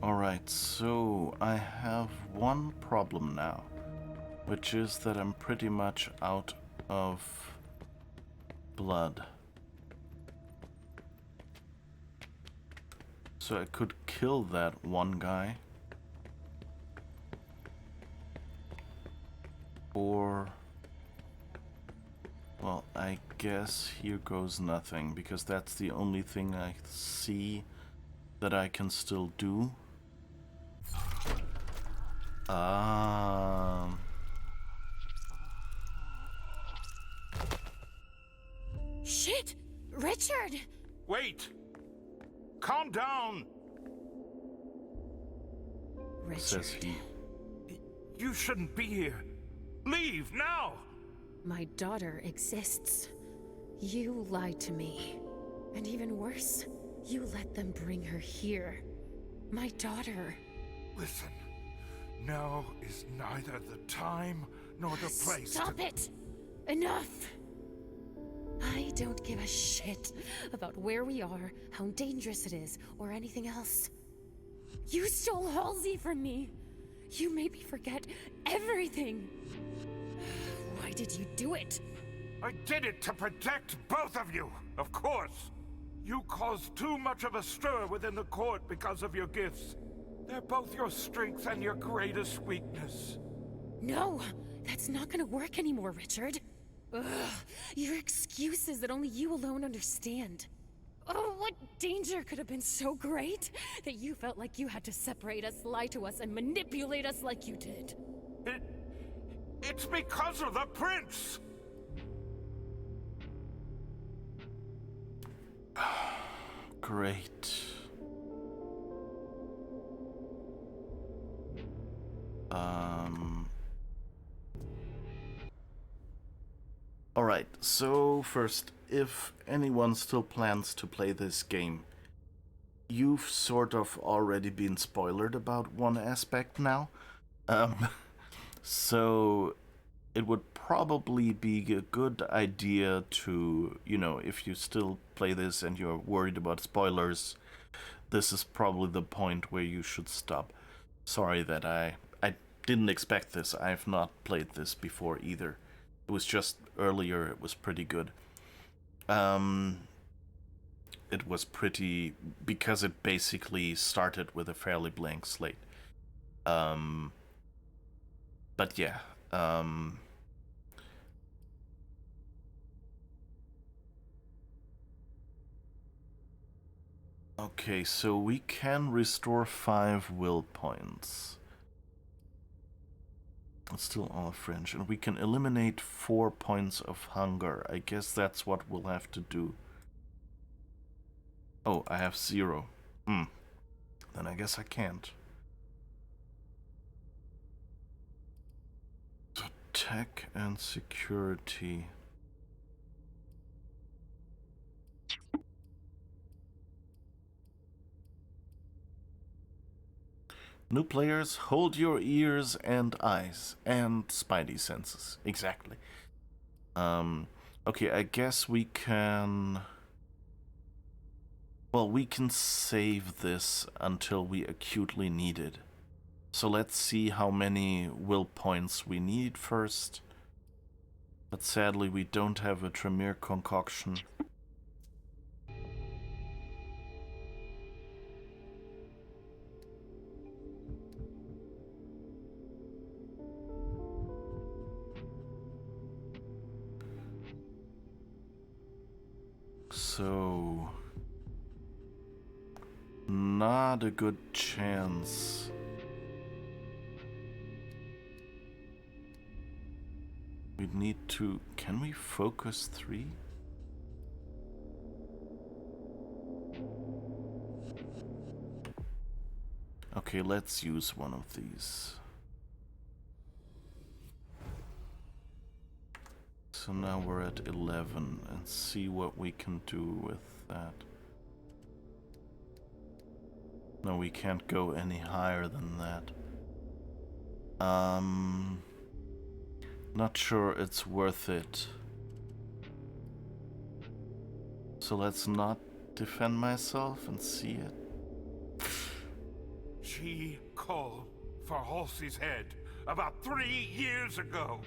Speaker 1: Alright, so I have one problem now, which is that I'm pretty much out of blood. So I could kill that one guy, Or... well, I guess here goes nothing, because that's the only thing I see that I can still do.
Speaker 3: Shit! Richard!
Speaker 6: Wait! Calm down!
Speaker 3: Richard.
Speaker 1: Says he.
Speaker 6: You shouldn't be here. Leave now!
Speaker 3: My daughter exists. You lied to me. And even worse, you let them bring her here. My daughter.
Speaker 6: Listen, now is neither the time nor the place.
Speaker 3: Stop it! Enough! I don't give a shit about where we are, how dangerous it is, or anything else. You stole Halsey from me. You made me forget everything. Why did you do it?
Speaker 6: I did it to protect both of you, of course. You caused too much of a stir within the court because of your gifts. They're both your strength and your greatest weakness.
Speaker 3: No, that's not gonna work anymore, Richard. Ugh, your excuses that only you alone understand. Oh, what danger could have been so great that you felt like you had to separate us, lie to us, and manipulate us like you did?
Speaker 6: It's because of the prince!
Speaker 1: Great. Alright, so first, if anyone still plans to play this game, you've sort of already been spoiled about one aspect now. So it would probably be a good idea to, you know, if you still play this and you're worried about spoilers, this is probably the point where you should stop. Sorry that I didn't expect this. I've not played this before either. It was just earlier, it was pretty good. It was pretty, because it basically started with a fairly blank slate. But yeah, okay, so we can restore 5 will points. It's still all French, and we can eliminate 4 points of hunger. I guess that's what we'll have to do. Oh, I have 0. Then I guess I can't. So tech and security. New players, hold your ears and eyes and spidey senses. Exactly. Okay, I guess we can... well, we can save this until we acutely need it. So let's see how many will points we need first. But sadly, we don't have a Tremere concoction. So, not a good chance. We need to... can we focus 3? Okay, let's use one of these. So now we're at 11 and see what we can do with that. No, we can't go any higher than that. Not sure it's worth it. So let's not defend myself and see it.
Speaker 6: She called for Halsey's head about 3 years ago.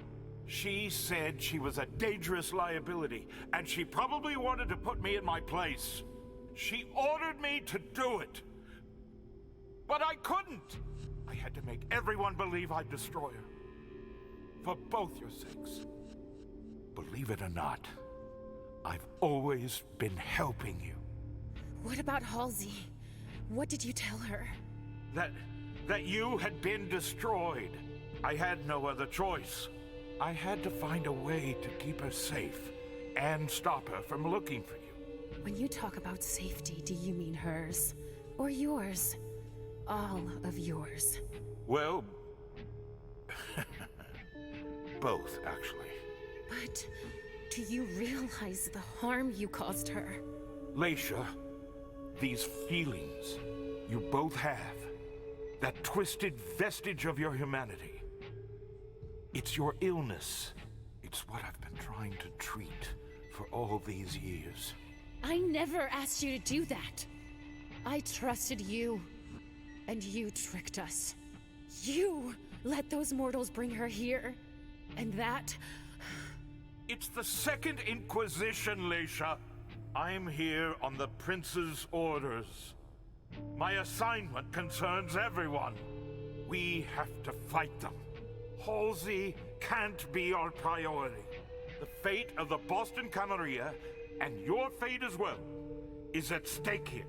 Speaker 6: She said she was a dangerous liability, and she probably wanted to put me in my place. She ordered me to do it. But I couldn't. I had to make everyone believe I'd destroy her. For both your sakes. Believe it or not, I've always been helping you.
Speaker 3: What about Halsey? What did you tell her?
Speaker 6: That you had been destroyed. I had no other choice. I had to find a way to keep her safe and stop her from looking for you.
Speaker 3: When you talk about safety, do you mean hers? Or yours? All of yours?
Speaker 6: Well, both, actually.
Speaker 3: But do you realize the harm you caused her?
Speaker 6: Leysha, these feelings you both have, that twisted vestige of your humanity, it's your illness. It's what I've been trying to treat for all these years.
Speaker 3: I never asked you to do that. I trusted you, and you tricked us. You let those mortals bring her here, and that...
Speaker 6: It's the Second Inquisition, Leysha. I'm here on the Prince's orders. My assignment concerns everyone. We have to fight them. Halsey can't be our priority. The fate of the Boston Camarilla, and your fate as well, is at stake here.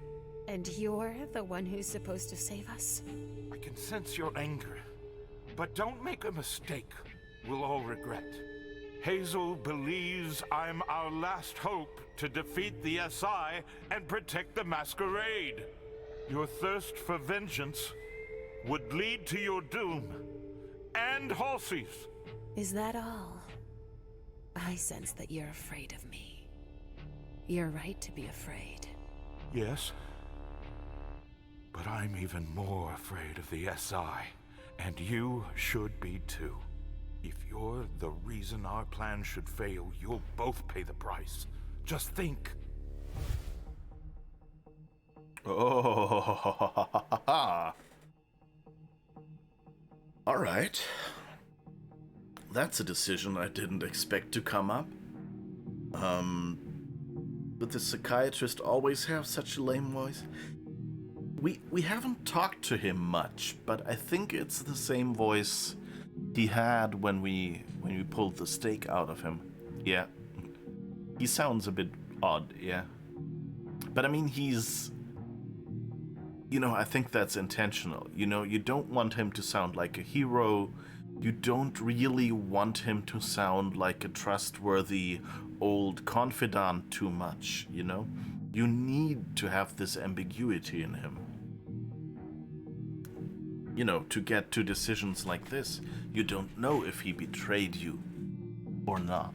Speaker 3: And you're the one who's supposed to save us?
Speaker 6: I can sense your anger, but don't make a mistake we'll all regret. Hazel believes I'm our last hope to defeat the SI and protect the Masquerade. Your thirst for vengeance would lead to your doom, and Halsey's.
Speaker 3: Is that all? I sense that you're afraid of me. You're right to be afraid.
Speaker 6: Yes. But I'm even more afraid of the SI, and you should be too. If you're the reason our plan should fail, you'll both pay the price. Just think.
Speaker 1: Oh, all right. That's a decision I didn't expect to come up. Would the psychiatrist always have such a lame voice? We haven't talked to him much, but I think it's the same voice he had when we pulled the stake out of him. Yeah. He sounds a bit odd, yeah. But I mean, he's... You know, I think that's intentional. You know, you don't want him to sound like a hero. You don't really want him to sound like a trustworthy old confidant too much, you know? You need to have this ambiguity in him. You know, to get to decisions like this, you don't know if he betrayed you or not.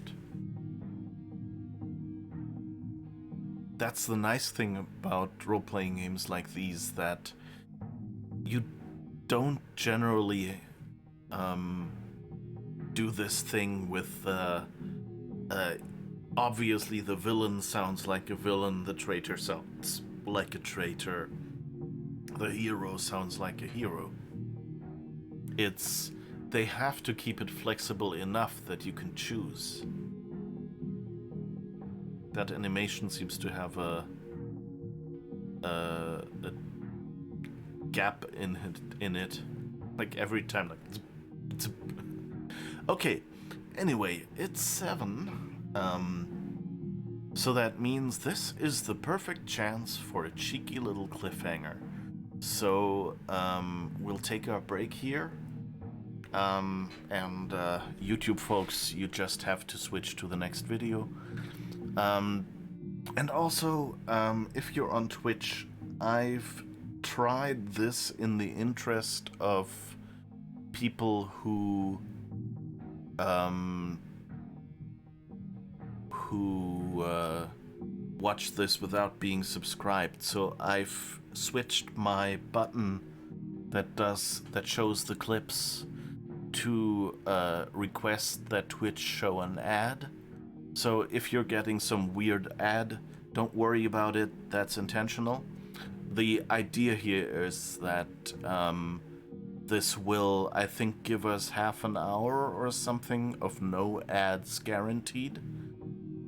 Speaker 1: That's the nice thing about role-playing games like these, that you don't generally do this thing with obviously the villain sounds like a villain, the traitor sounds like a traitor, the hero sounds like a hero. They have to keep it flexible enough that you can choose. That animation seems to have a gap in it. Like every time, like okay. Anyway, it's 7. So that means this is the perfect chance for a cheeky little cliffhanger. So we'll take our break here. And YouTube folks, you just have to switch to the next video. And also, if you're on Twitch, I've tried this in the interest of people who watch this without being subscribed. So I've switched my button that shows the clips to request that Twitch show an ad. So if you're getting some weird ad, don't worry about it, that's intentional. The idea here is that this will, I think, give us half an hour or something of no ads guaranteed.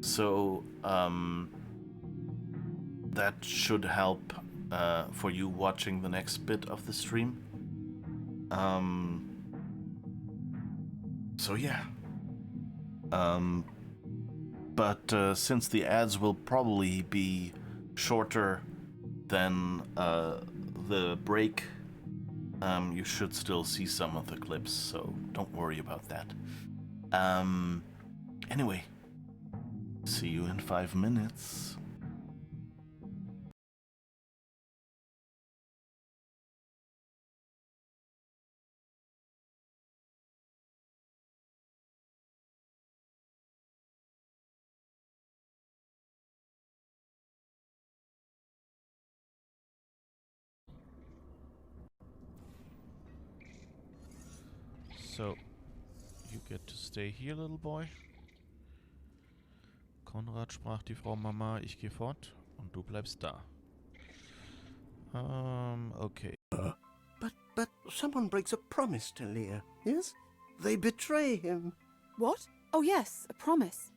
Speaker 1: So that should help for you watching the next bit of the stream. So yeah. But since the ads will probably be shorter than the break, you should still see some of the clips, so don't worry about that. Anyway, see you in 5 minutes. So, you get to stay here, little boy. Konrad, sprach die Frau Mama, ich gehe fort und du bleibst da. Okay.
Speaker 13: But someone breaks a promise to Leah, yes? They betray him.
Speaker 9: What? Oh yes, a promise.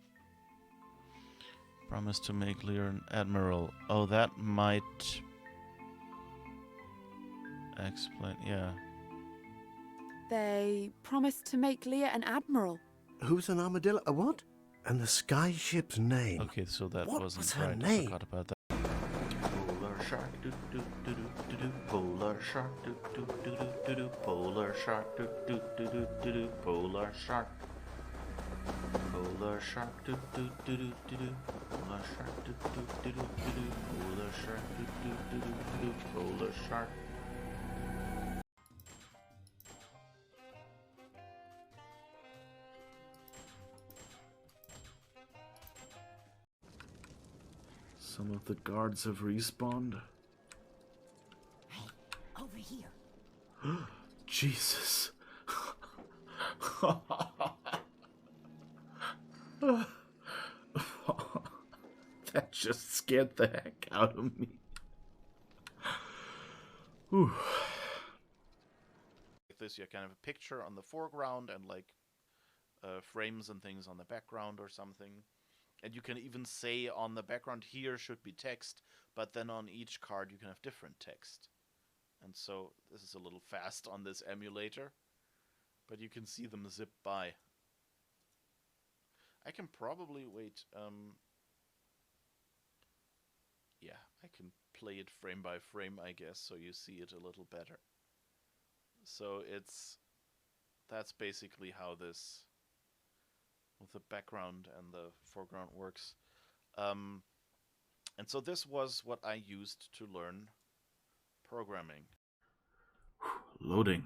Speaker 1: Promise to make Lear an admiral. Oh, that might explain, yeah.
Speaker 9: They promised to make Leah an admiral.
Speaker 13: Who's an armadillo? A what? And the sky ship's name.
Speaker 1: Okay, so that
Speaker 13: What
Speaker 1: wasn't
Speaker 13: was her
Speaker 1: right.
Speaker 13: name?
Speaker 1: I forgot about that. Polar shark, do do do do do do. Polar shark, do do do do do do. Polar shark, do do do do do do. Polar shark. Polar shark, do do do do do do. Polar shark, do do do do do do. Polar shark, do do do do do do. Polar shark. Some of the guards have respawned.
Speaker 5: Hey, over here.
Speaker 1: Jesus. That just scared the heck out of me. Whew. Like this, you kind of a picture on the foreground and like frames and things on the background or something. And you can even say on the background here should be text, but then on each card you can have different text. And so this is a little fast on this emulator, but you can see them zip by. I can probably wait. Yeah, I can play it frame by frame, I guess, so you see it a little better. So that's basically how this with the background and the foreground works. And so this was what I used to learn programming. Loading.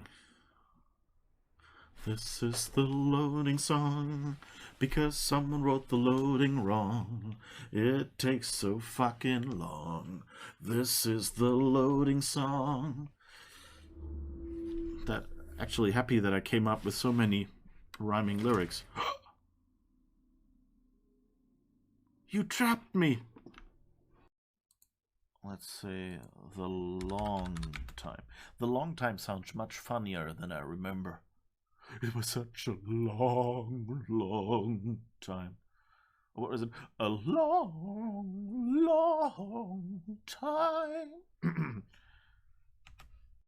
Speaker 1: This is the loading song, because someone wrote the loading wrong. It takes so fucking long. This is the loading song. That actually happy that I came up with so many rhyming lyrics. You trapped me! Let's say the long time. The long time sounds much funnier than I remember. It was such a long, long time. What was it? A long, long time.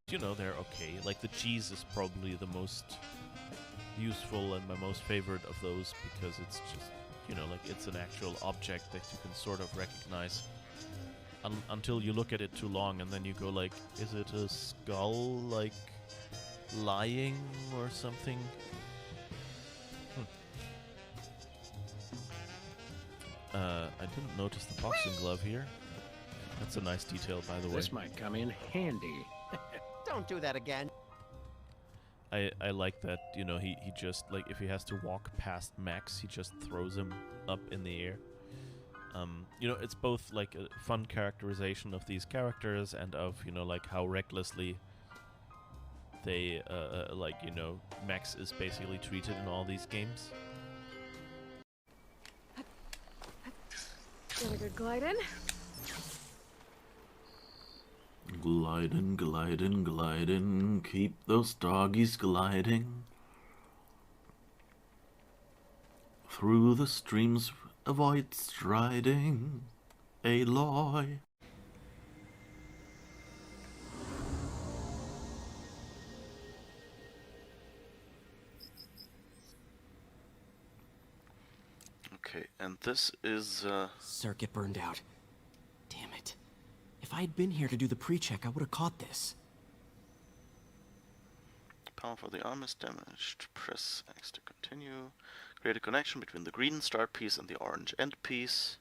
Speaker 1: You know, they're okay. Like, the cheese is probably the most useful and my most favorite of those because it's just, you know, like, it's an actual object that you can sort of recognize until you look at it too long and then you go like, is it a skull, like, lying or something? I didn't notice the boxing glove here. That's a nice detail, by the way.
Speaker 14: This might come in handy.
Speaker 5: Don't do that again.
Speaker 1: I like that, you know, he just, like, if he has to walk past Max, he just throws him up in the air. You know, it's both, like, a fun characterization of these characters and of, you know, like, how recklessly they, like, you know, Max is basically treated in all these games.
Speaker 3: Get a good glide in.
Speaker 1: Gliding, gliding, gliding, keep those doggies gliding. Through the streams, avoid striding, Aloy. Okay, and this is,
Speaker 14: Circuit burned out. Damn it. If I had been here to do the pre-check, I would have caught this.
Speaker 1: Power for the arm is damaged. Press X to continue. Create a connection between the green start piece and the orange end piece.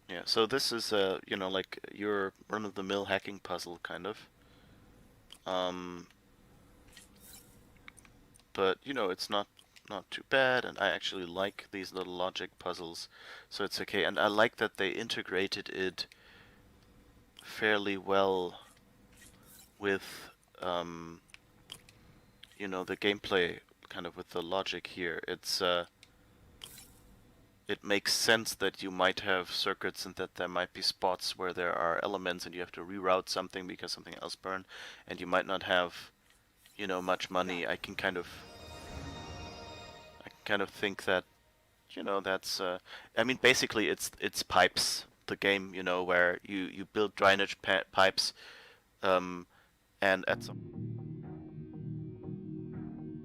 Speaker 1: Yeah, so this is, you know, like your run-of-the-mill hacking puzzle, kind of. But, you know, it's not too bad, and I actually like these little logic puzzles, so it's okay. And I like that they integrated it fairly well with, you know, the gameplay, kind of with the logic here. It's, it makes sense that you might have circuits and that there might be spots where there are elements and you have to reroute something because something else burned, and you might not have, you know, much money. I can kind of think that, you know, that's, I mean, basically it's pipes, the game, you know, where you build drainage pipes, and at some